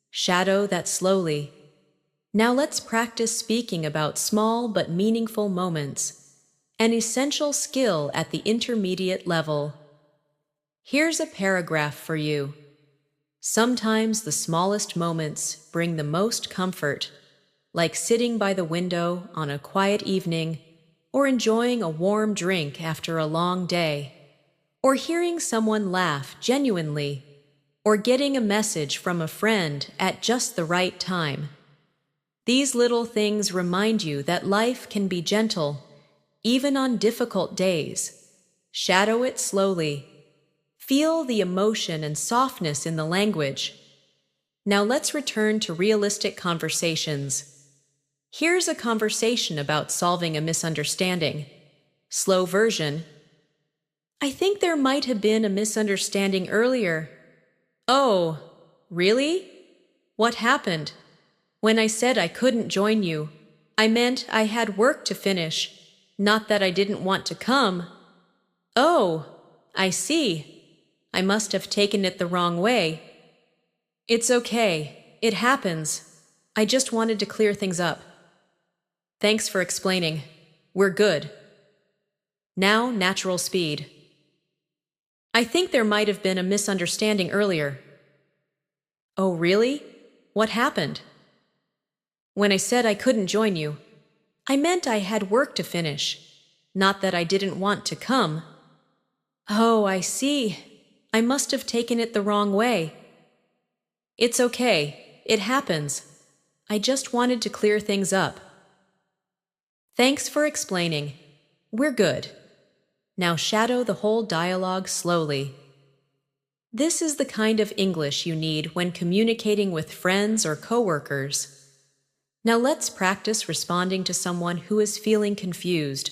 Shadow that slowly. Now let's practice speaking about small but meaningful moments, an essential skill at the intermediate level. Here's a paragraph for you. Sometimes the smallest moments bring the most comfort, like sitting by the window on a quiet evening, or enjoying a warm drink after a long day, or hearing someone laugh genuinely, or getting a message from a friend at just the right time. These little things remind you that life can be gentle, even on difficult days. Shadow it slowly. Feel the emotion and softness in the language. Now let's return to realistic conversations. Here's a conversation about solving a misunderstanding. Slow version. I think there might have been a misunderstanding earlier. Oh, really? What happened? When I said I couldn't join you, I meant I had work to finish, not that I didn't want to come. Oh, I see. I must have taken it the wrong way. It's okay. It happens. I just wanted to clear things up. Thanks for explaining. We're good. Now, natural speed. I think there might have been a misunderstanding earlier. Oh, really? What happened? When I said I couldn't join you, I meant I had work to finish, not that I didn't want to come. Oh, I see. I must have taken it the wrong way. It's okay. It happens. I just wanted to clear things up. Thanks for explaining. We're good. Now shadow the whole dialogue slowly. This is the kind of English you need when communicating with friends or coworkers. Now let's practice responding to someone who is feeling confused.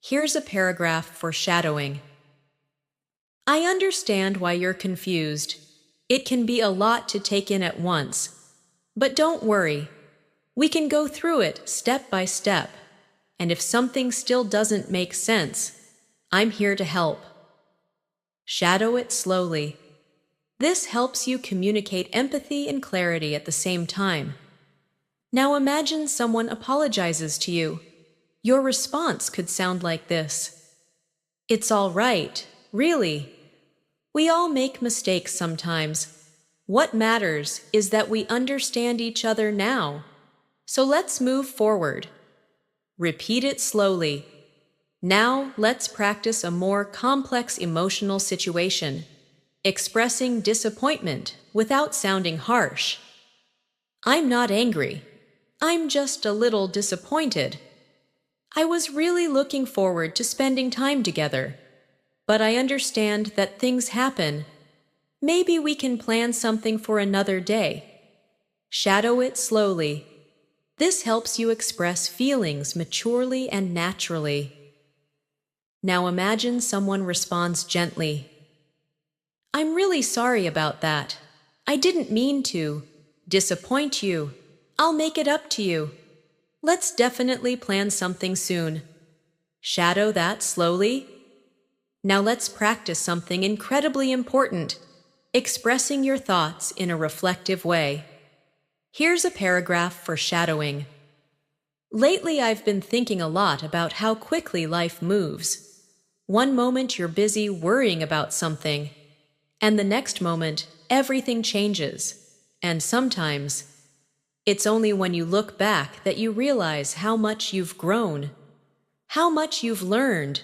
Here's a paragraph for shadowing. I understand why you're confused. It can be a lot to take in at once. But don't worry. We can go through it step by step. And if something still doesn't make sense, I'm here to help. Shadow it slowly. This helps you communicate empathy and clarity at the same time. Now imagine someone apologizes to you. Your response could sound like this. It's all right. really. We all make mistakes sometimes. What matters is that we understand each other now. So let's move forward. Repeat it slowly. Now let's practice a more complex emotional situation, expressing disappointment without sounding harsh. I'm not angry. I'm just a little disappointed. I was really looking forward to spending time together, but I understand that things happen. Maybe we can plan something for another day. Shadow it slowly. This helps you express feelings maturely and naturally. Now imagine someone responds gently. I'm really sorry about that. I didn't mean to disappoint you. I'll make it up to you. Let's definitely plan something soon. Shadow that slowly. Now let's practice something incredibly important, expressing your thoughts in a reflective way. Here's a paragraph for shadowing. Lately, I've been thinking a lot about how quickly life moves. One moment you're busy worrying about something, and the next moment, everything changes. And sometimes, it's only when you look back that you realize how much you've grown, how much you've learned,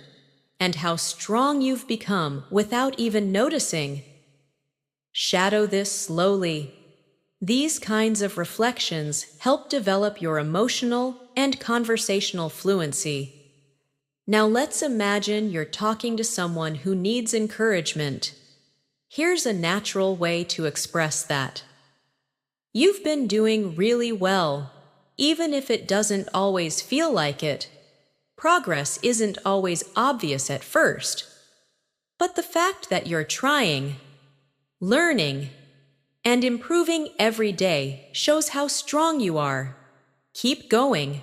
and how strong you've become without even noticing. Shadow this slowly. These kinds of reflections help develop your emotional and conversational fluency. Now let's imagine you're talking to someone who needs encouragement. Here's a natural way to express that. You've been doing really well, even if it doesn't always feel like it. Progress isn't always obvious at first, but the fact that you're trying, learning, and improving every day shows how strong you are. Keep going.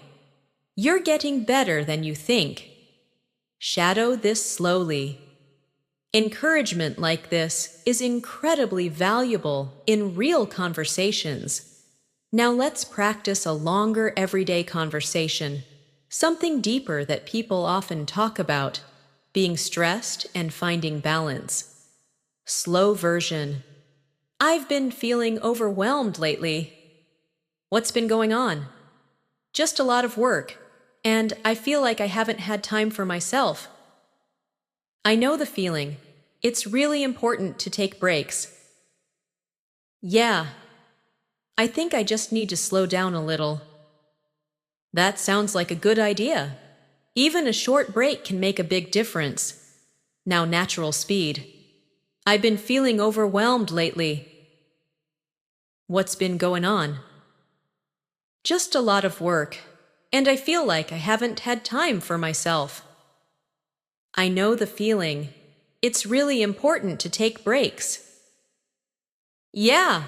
You're getting better than you think. Shadow this slowly. Encouragement like this is incredibly valuable in real conversations. Now let's practice a longer everyday conversation, something deeper that people often talk about, being stressed and finding balance. Slow version. I've been feeling overwhelmed lately. What's been going on? Just a lot of work, and I feel like I haven't had time for myself. I know the feeling. It's really important to take breaks. Yeah, I think I just need to slow down a little. That sounds like a good idea. Even a short break can make a big difference. Now natural speed. I've been feeling overwhelmed lately. What's been going on? Just a lot of work, and I feel like I haven't had time for myself. I know the feeling. It's really important to take breaks. Yeah,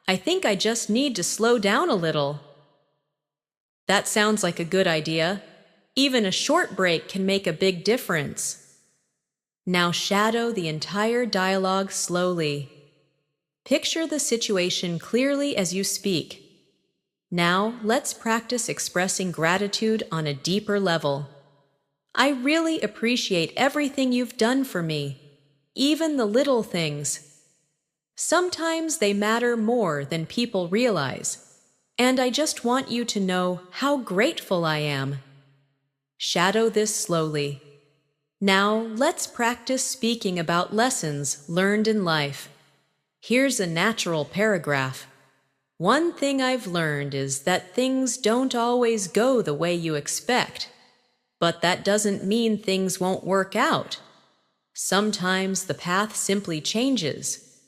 I think I just need to slow down a little. That sounds like a good idea. Even a short break can make a big difference. Now shadow the entire dialogue slowly. Picture the situation clearly as you speak. Now, let's practice expressing gratitude on a deeper level. I really appreciate everything you've done for me, even the little things. Sometimes they matter more than people realize, and I just want you to know how grateful I am. Shadow this slowly. Now, let's practice speaking about lessons learned in life. Here's a natural paragraph. One thing I've learned is that things don't always go the way you expect, but that doesn't mean things won't work out. Sometimes the path simply changes,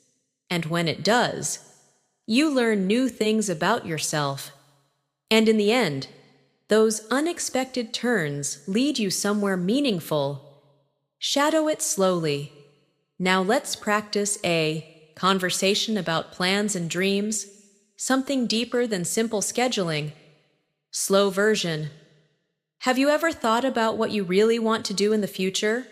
and when it does, you learn new things about yourself. And in the end, those unexpected turns lead you somewhere meaningful. Shadow it slowly. Now let's practice a conversation about plans and dreams, something deeper than simple scheduling. Slow version. Have you ever thought about what you really want to do in the future?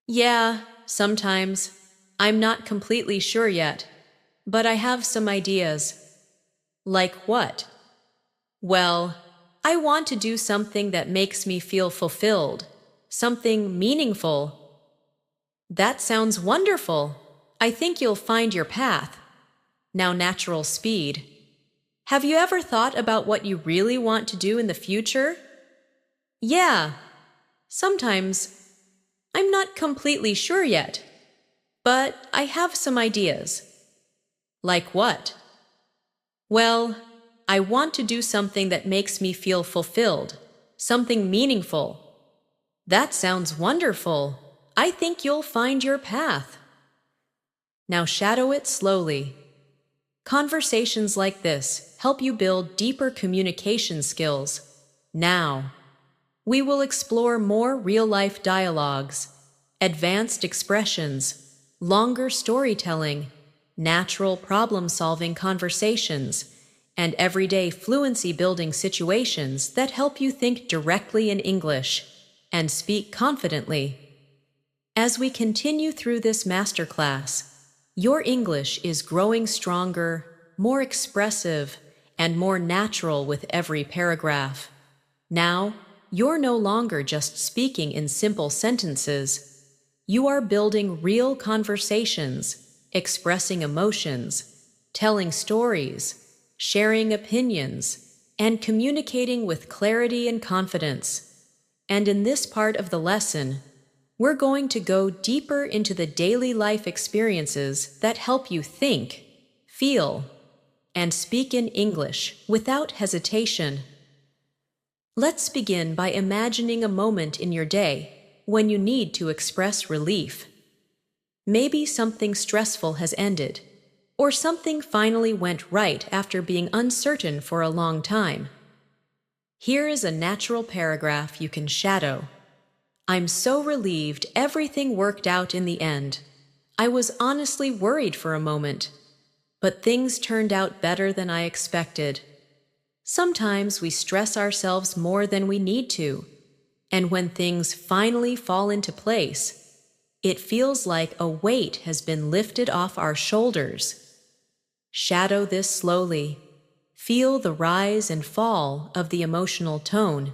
Yeah, sometimes. I'm not completely sure yet, but I have some ideas. Like what? Well, I want to do something that makes me feel fulfilled, something meaningful. That sounds wonderful. I think you'll find your path. Now, natural speed. Have you ever thought about what you really want to do in the future? Yeah, sometimes. I'm not completely sure yet, but I have some ideas. Like what? Well, I want to do something that makes me feel fulfilled, something meaningful. That sounds wonderful. I think you'll find your path. Now shadow it slowly. Conversations like this help you build deeper communication skills. Now, we will explore more real-life dialogues, advanced expressions, longer storytelling, natural problem-solving conversations, and everyday fluency-building situations that help you think directly in English and speak confidently. As we continue through this masterclass, your English is growing stronger, more expressive, and more natural with every paragraph. Now, you're no longer just speaking in simple sentences. You are building real conversations, expressing emotions, telling stories, sharing opinions, and communicating with clarity and confidence. And in this part of the lesson, we're going to go deeper into the daily life experiences that help you think, feel, and speak in English without hesitation. Let's begin by imagining a moment in your day when you need to express relief. Maybe something stressful has ended, or something finally went right after being uncertain for a long time. Here is a natural paragraph you can shadow. I'm so relieved everything worked out in the end. I was honestly worried for a moment, but things turned out better than I expected. Sometimes we stress ourselves more than we need to, and when things finally fall into place, it feels like a weight has been lifted off our shoulders. Shadow this slowly. Feel the rise and fall of the emotional tone.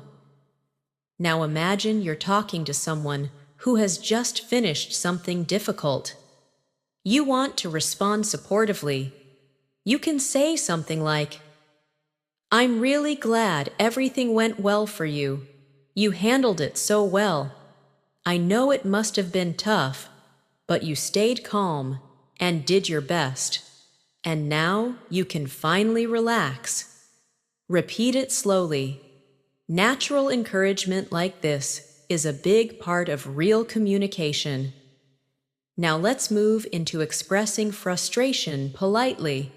Now imagine you're talking to someone who has just finished something difficult. You want to respond supportively. You can say something like, "I'm really glad everything went well for you. You handled it so well. I know it must have been tough, but you stayed calm and did your best. And now you can finally relax." Repeat it slowly. Natural encouragement like this is a big part of real communication. Now let's move into expressing frustration politely.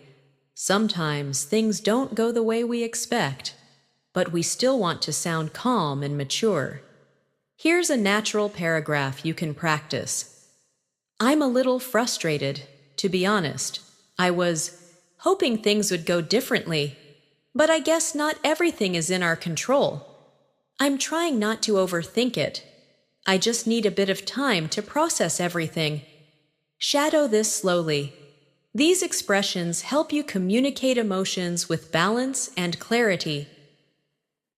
Sometimes things don't go the way we expect, but we still want to sound calm and mature. Here's a natural paragraph you can practice. I'm a little frustrated, to be honest. I was hoping things would go differently, but I guess not everything is in our control. I'm trying not to overthink it. I just need a bit of time to process everything. Shadow this slowly. These expressions help you communicate emotions with balance and clarity.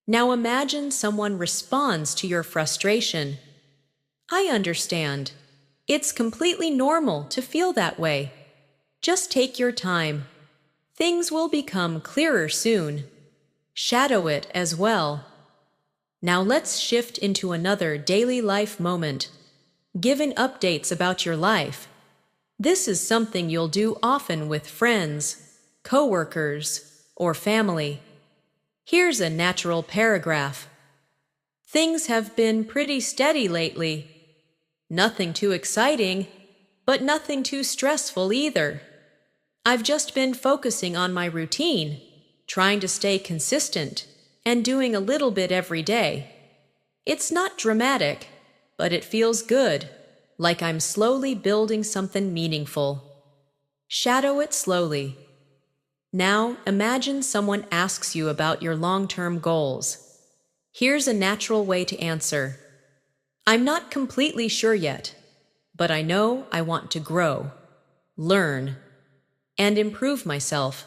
Now imagine someone responds to your frustration. I understand. It's completely normal to feel that way. Just take your time. Things will become clearer soon. Shadow it as well. Now let's shift into another daily life moment. Giving updates about your life. This is something you'll do often with friends, coworkers, or family. Here's a natural paragraph. Things have been pretty steady lately. Nothing too exciting, but nothing too stressful either. I've just been focusing on my routine, trying to stay consistent, and doing a little bit every day. It's not dramatic, but it feels good, like I'm slowly building something meaningful. Shadow it slowly. Now imagine someone asks you about your long-term goals. Here's a natural way to answer. I'm not completely sure yet, but I know I want to grow, learn, and improve myself.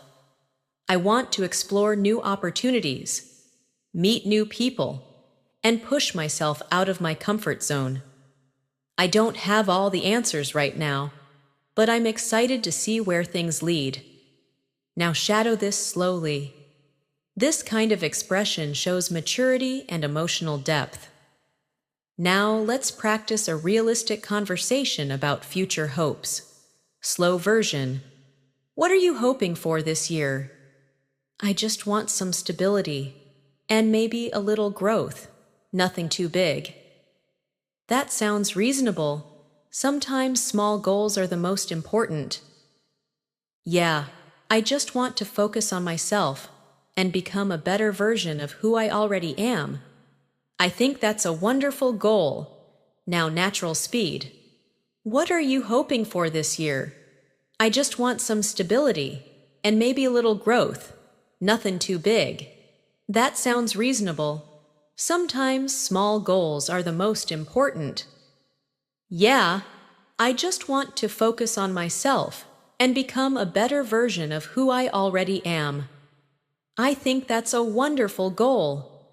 I want to explore new opportunities, meet new people, and push myself out of my comfort zone. I don't have all the answers right now, but I'm excited to see where things lead. Now shadow this slowly. This kind of expression shows maturity and emotional depth. Now let's practice a realistic conversation about future hopes. Slow version. What are you hoping for this year? I just want some stability and maybe a little growth. Nothing too big. That sounds reasonable. Sometimes small goals are the most important. Yeah, I just want to focus on myself and become a better version of who I already am. I think that's a wonderful goal. Now, natural speed. What are you hoping for this year? I just want some stability and maybe a little growth. Nothing too big. That sounds reasonable. Sometimes small goals are the most important. Yeah, I just want to focus on myself and become a better version of who I already am. I think that's a wonderful goal.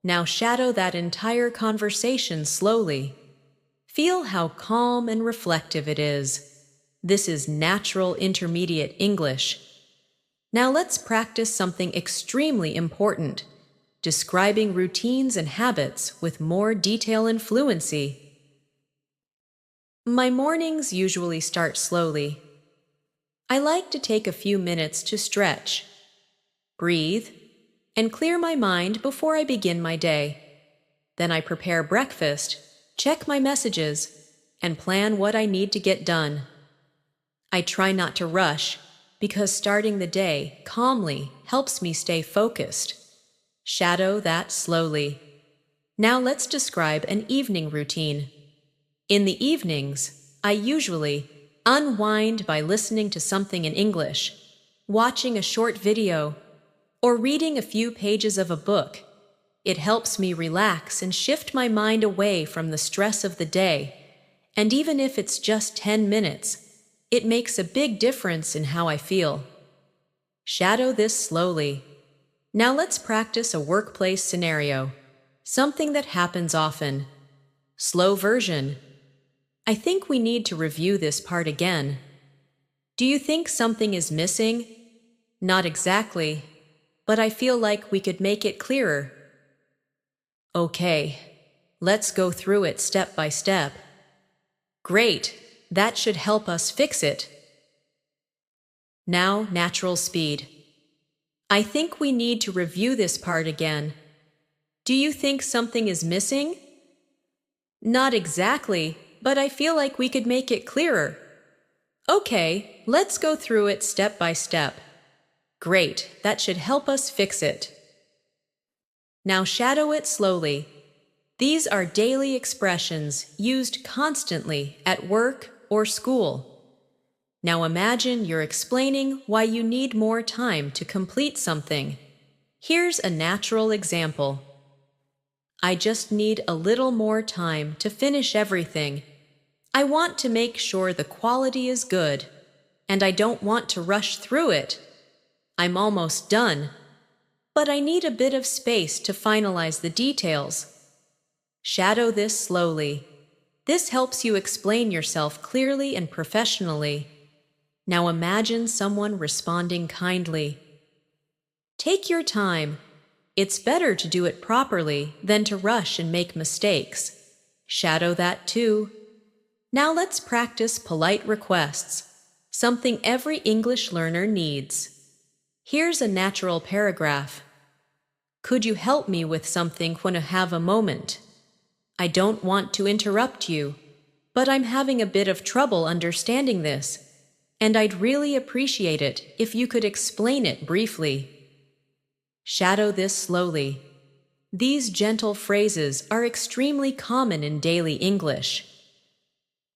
Now shadow that entire conversation slowly. Feel how calm and reflective it is. This is natural intermediate English. Now let's practice something extremely important, describing routines and habits with more detail and fluency. My mornings usually start slowly. I like to take a few minutes to stretch, breathe, and clear my mind before I begin my day. Then I prepare breakfast, check my messages, and plan what I need to get done. I try not to rush, because starting the day calmly helps me stay focused. Shadow that slowly. Now let's describe an evening routine. In the evenings, I usually unwind by listening to something in English, watching a short video, or reading a few pages of a book. It helps me relax and shift my mind away from the stress of the day, and even if it's just 10 minutes, it makes a big difference in how I feel. Shadow this slowly. Now let's practice a workplace scenario, something that happens often. Slow version. I think we need to review this part again. Do you think something is missing? Not exactly, but I feel like we could make it clearer. Okay, let's go through it step by step. Great, that should help us fix it. Now, natural speed. I think we need to review this part again. Do you think something is missing? Not exactly, but I feel like we could make it clearer. Okay, let's go through it step by step. Great, that should help us fix it. Now shadow it slowly. These are daily expressions used constantly at work or school. Now imagine you're explaining why you need more time to complete something. Here's a natural example. I just need a little more time to finish everything. I want to make sure the quality is good, and I don't want to rush through it. I'm almost done, but I need a bit of space to finalize the details. Shadow this slowly. This helps you explain yourself clearly and professionally. Now imagine someone responding kindly. Take your time. It's better to do it properly than to rush and make mistakes. Shadow that too. Now let's practice polite requests, something every English learner needs. Here's a natural paragraph. Could you help me with something when I have a moment? I don't want to interrupt you, but I'm having a bit of trouble understanding this, and I'd really appreciate it if you could explain it briefly. Shadow this slowly. These gentle phrases are extremely common in daily English.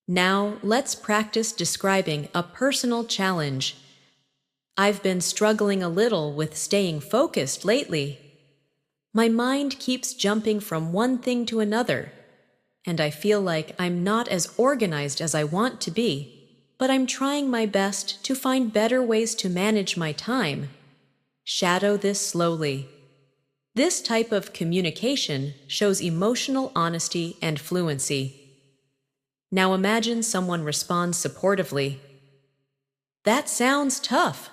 Now, let's practice describing a personal challenge. I've been struggling a little with staying focused lately. My mind keeps jumping from one thing to another, and I feel like I'm not as organized as I want to be, but I'm trying my best to find better ways to manage my time. Shadow this slowly. This type of communication shows emotional honesty and fluency. Now imagine someone responds supportively. That sounds tough,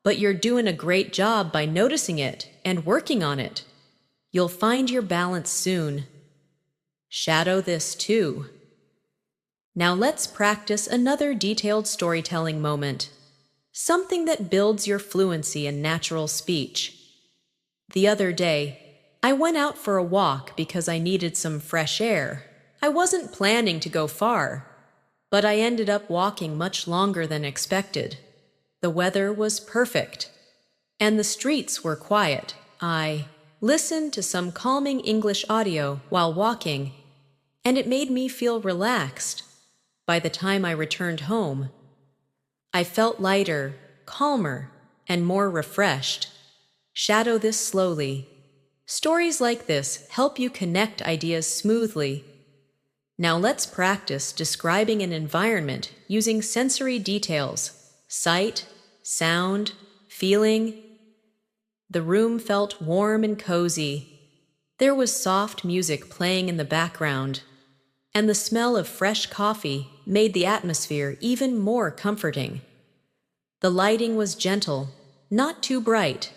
but you're doing a great job by noticing it and working on it. You'll find your balance soon. Shadow this too. Now let's practice another detailed storytelling moment, something that builds your fluency in natural speech. The other day, I went out for a walk because I needed some fresh air. I wasn't planning to go far, but I ended up walking much longer than expected. The weather was perfect, and the streets were quiet. I listened to some calming English audio while walking, and it made me feel relaxed. By the time I returned home, I felt lighter, calmer, and more refreshed. Shadow this slowly. Stories like this help you connect ideas smoothly. Now let's practice describing an environment using sensory details: sight, sound, feeling. The room felt warm and cozy. There was soft music playing in the background, and the smell of fresh coffee made the atmosphere even more comforting. The lighting was gentle, not too bright,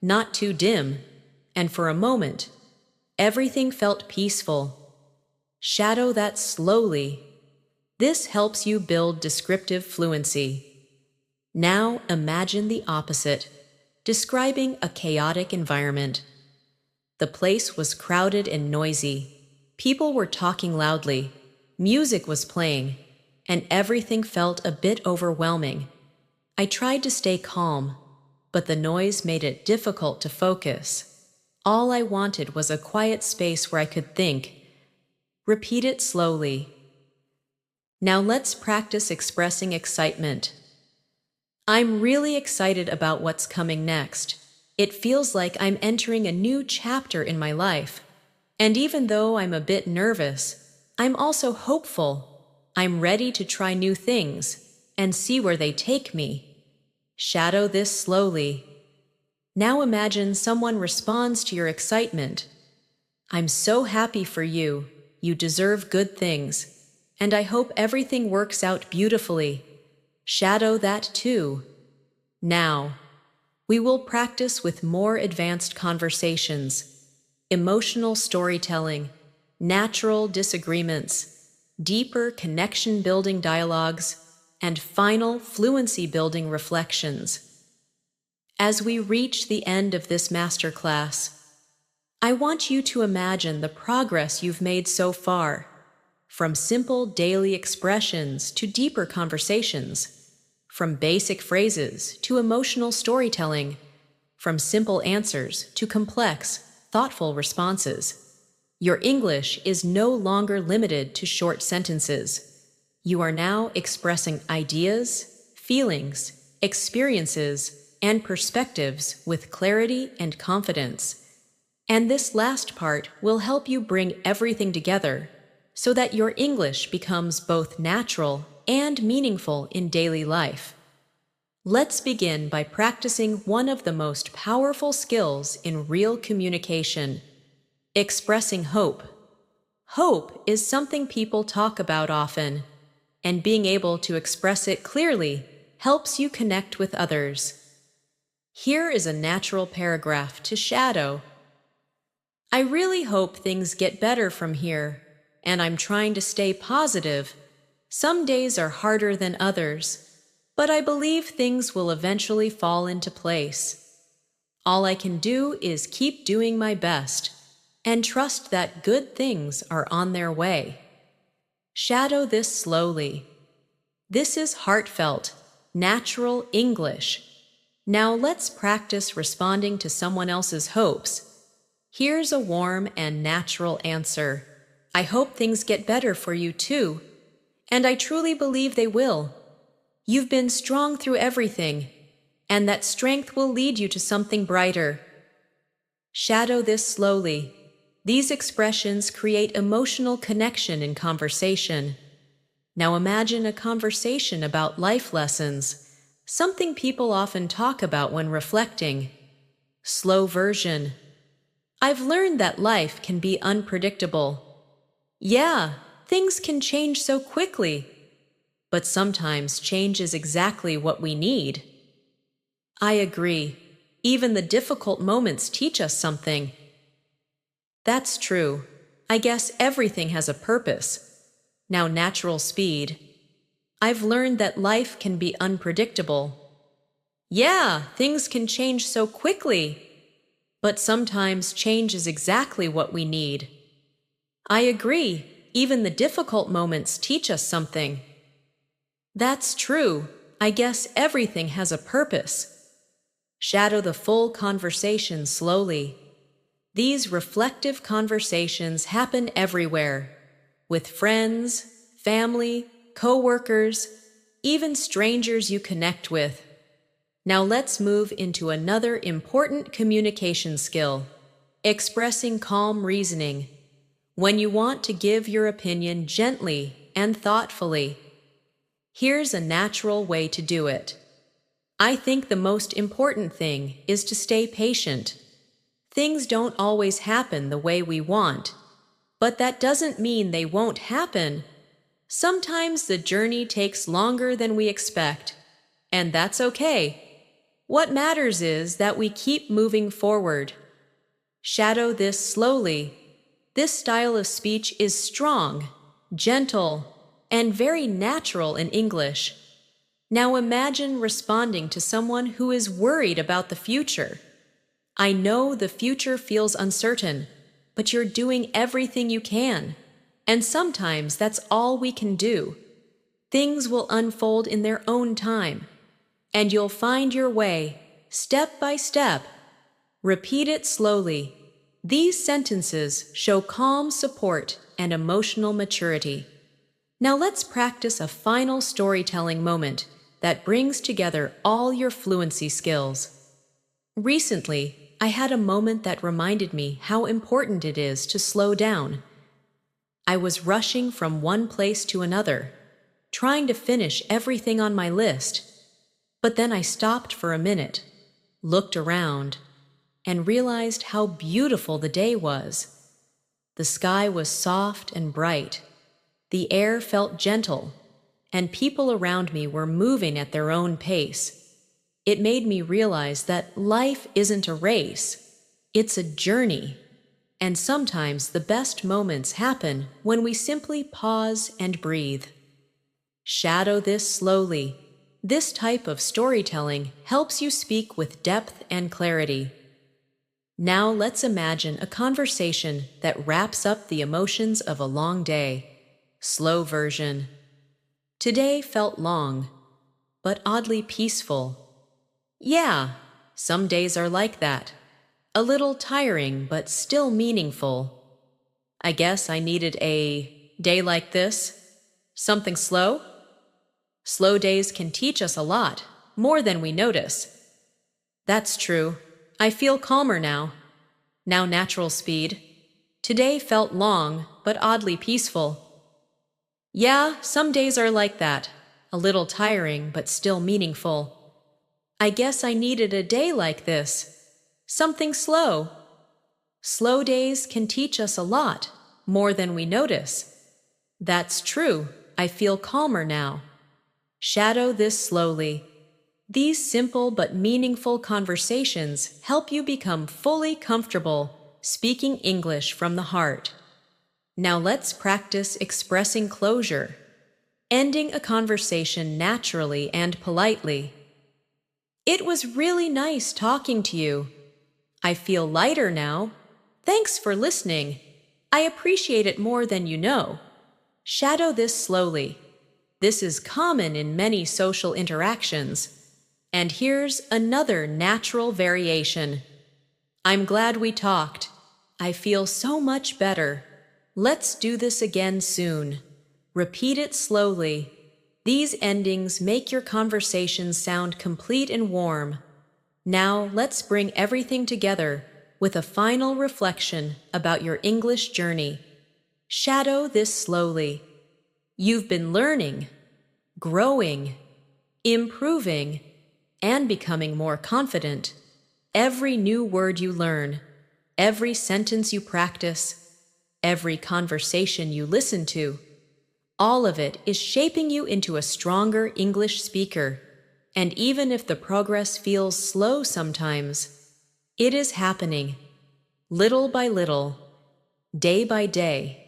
not too dim, and for a moment, everything felt peaceful. Shadow that slowly. This helps you build descriptive fluency. Now imagine the opposite, describing a chaotic environment. The place was crowded and noisy. People were talking loudly, music was playing, and everything felt a bit overwhelming. I tried to stay calm, but the noise made it difficult to focus. All I wanted was a quiet space where I could think. Repeat it slowly. Now let's practice expressing excitement. I'm really excited about what's coming next. It feels like I'm entering a new chapter in my life. And even though I'm a bit nervous, I'm also hopeful. I'm ready to try new things and see where they take me. Shadow this slowly. Now imagine someone responds to your excitement. I'm so happy for you. You deserve good things, and I hope everything works out beautifully. Shadow that too. Now, we will practice with more advanced conversations, emotional storytelling, natural disagreements, deeper connection-building dialogues, and final fluency-building reflections. As we reach the end of this masterclass, I want you to imagine the progress you've made so far, from simple daily expressions to deeper conversations, from basic phrases to emotional storytelling, from simple answers to complex, thoughtful responses. Your English is no longer limited to short sentences. You are now expressing ideas, feelings, experiences, and perspectives with clarity and confidence. And this last part will help you bring everything together so that your English becomes both natural and meaningful in daily life. Let's begin by practicing one of the most powerful skills in real communication: expressing hope. Hope is something people talk about often, and being able to express it clearly helps you connect with others. Here is a natural paragraph to shadow. I really hope things get better from here, and I'm trying to stay positive. Some days are harder than others, but I believe things will eventually fall into place. All I can do is keep doing my best and trust that good things are on their way. Shadow this slowly. This is heartfelt, natural English. Now let's practice responding to someone else's hopes. Here's a warm and natural answer. I hope things get better for you too, and I truly believe they will. You've been strong through everything, and that strength will lead you to something brighter. Shadow this slowly. These expressions create emotional connection in conversation. Now imagine a conversation about life lessons, something people often talk about when reflecting. Slow version. I've learned that life can be unpredictable. Yeah, things can change so quickly. But sometimes change is exactly what we need. I agree. Even the difficult moments teach us something. That's true. I guess everything has a purpose. Now, natural speed. I've learned that life can be unpredictable. Yeah, things can change so quickly. But sometimes change is exactly what we need. I agree. Even the difficult moments teach us something. That's true. I guess everything has a purpose. Shadow the full conversation slowly. These reflective conversations happen everywhere, with friends, family, co-workers, even strangers you connect with. Now let's move into another important communication skill, expressing calm reasoning. When you want to give your opinion gently and thoughtfully. Here's a natural way to do it. I think the most important thing is to stay patient. Things don't always happen the way we want, but that doesn't mean they won't happen. Sometimes the journey takes longer than we expect, and that's okay. What matters is that we keep moving forward. Shadow this slowly. This style of speech is strong, gentle, and very natural in English. Now imagine responding to someone who is worried about the future. I know the future feels uncertain, but you're doing everything you can. And sometimes that's all we can do. Things will unfold in their own time, and you'll find your way, step by step. Repeat it slowly. These sentences show calm support and emotional maturity. Now let's practice a final storytelling moment that brings together all your fluency skills. Recently, I had a moment that reminded me how important it is to slow down. I was rushing from one place to another, trying to finish everything on my list. But then I stopped for a minute, looked around, and realized how beautiful the day was. The sky was soft and bright. The air felt gentle, and people around me were moving at their own pace. It made me realize that life isn't a race, it's a journey. And sometimes the best moments happen when we simply pause and breathe. Shadow this slowly. This type of storytelling helps you speak with depth and clarity. Now let's imagine a conversation that wraps up the emotions of a long day. Slow version. Today felt long, but oddly peaceful. Yeah, some days are like that. A little tiring, but still meaningful. I guess I needed a day like this. Something slow? Slow days can teach us a lot, more than we notice. That's true. I feel calmer now. Now natural speed. Today felt long, but oddly peaceful. Yeah, some days are like that. A little tiring, but still meaningful. I guess I needed a day like this. Something slow. Slow days can teach us a lot, more than we notice. That's true. I feel calmer now. Shadow this slowly. These simple but meaningful conversations help you become fully comfortable speaking English from the heart. Now let's practice expressing closure, ending a conversation naturally and politely. It was really nice talking to you. I feel lighter now. Thanks for listening. I appreciate it more than you know. Shadow this slowly. This is common in many social interactions. And here's another natural variation. I'm glad we talked. I feel so much better. Let's do this again soon. Repeat it slowly. These endings make your conversations sound complete and warm. Now let's bring everything together with a final reflection about your English journey. Shadow this slowly. You've been learning, growing, improving, and becoming more confident. Every new word you learn, every sentence you practice, every conversation you listen to, All of it is shaping you into a stronger English speaker. And even if the progress feels slow sometimes, it is happening. Little by little, day by day,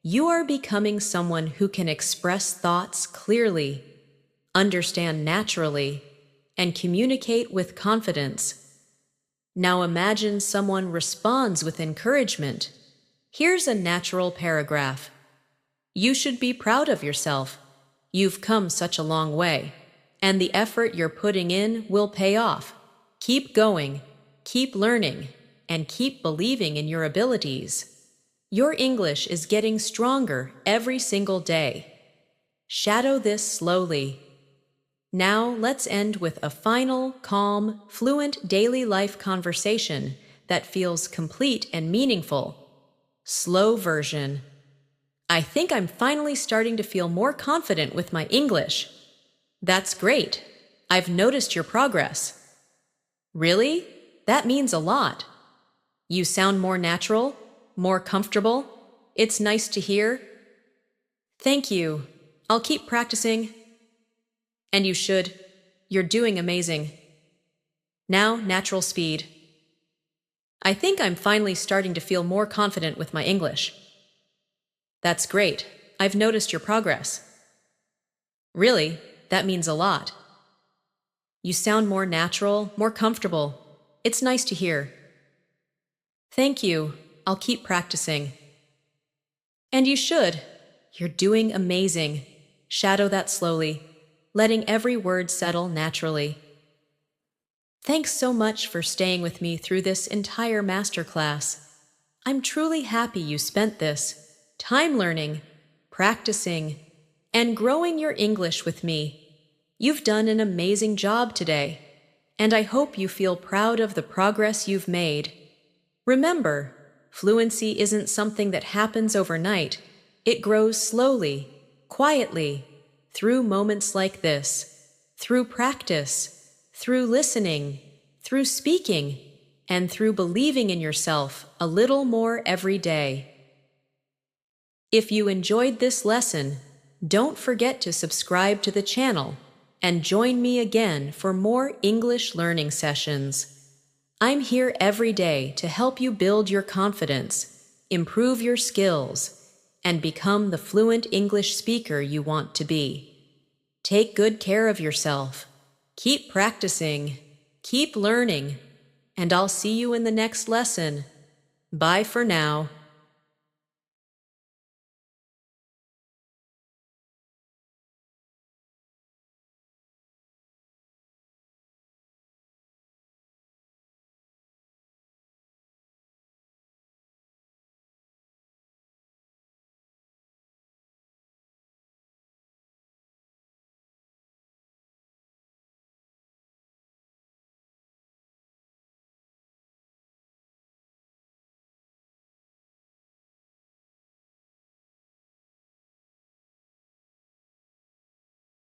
you are becoming someone who can express thoughts clearly, understand naturally, and communicate with confidence. Now imagine someone responds with encouragement. Here's a natural paragraph. You should be proud of yourself. You've come such a long way, and the effort you're putting in will pay off. Keep going, keep learning, and keep believing in your abilities. Your English is getting stronger every single day. Shadow this slowly. Now let's end with a final, calm, fluent daily life conversation that feels complete and meaningful. Slow version. I think I'm finally starting to feel more confident with my English. That's great. I've noticed your progress. Really? That means a lot. You sound more natural, more comfortable. It's nice to hear. Thank you. I'll keep practicing. And you should. You're doing amazing. Now, natural speed. I think I'm finally starting to feel more confident with my English. That's great. I've noticed your progress. Really? That means a lot. You sound more natural, more comfortable. It's nice to hear. Thank you. I'll keep practicing. And you should. You're doing amazing. Shadow that slowly, letting every word settle naturally. Thanks so much for staying with me through this entire masterclass. I'm truly happy you spent this time learning, practicing, and growing your English with me. You've done an amazing job today, and I hope you feel proud of the progress you've made. Remember, fluency isn't something that happens overnight. It grows slowly, quietly, through moments like this, through practice, through listening, through speaking, and through believing in yourself a little more every day. If you enjoyed this lesson, don't forget to subscribe to the channel and join me again for more English learning sessions. I'm here every day to help you build your confidence, improve your skills, and become the fluent English speaker you want to be. Take good care of yourself. Keep practicing, keep learning, and I'll see you in the next lesson. Bye for now.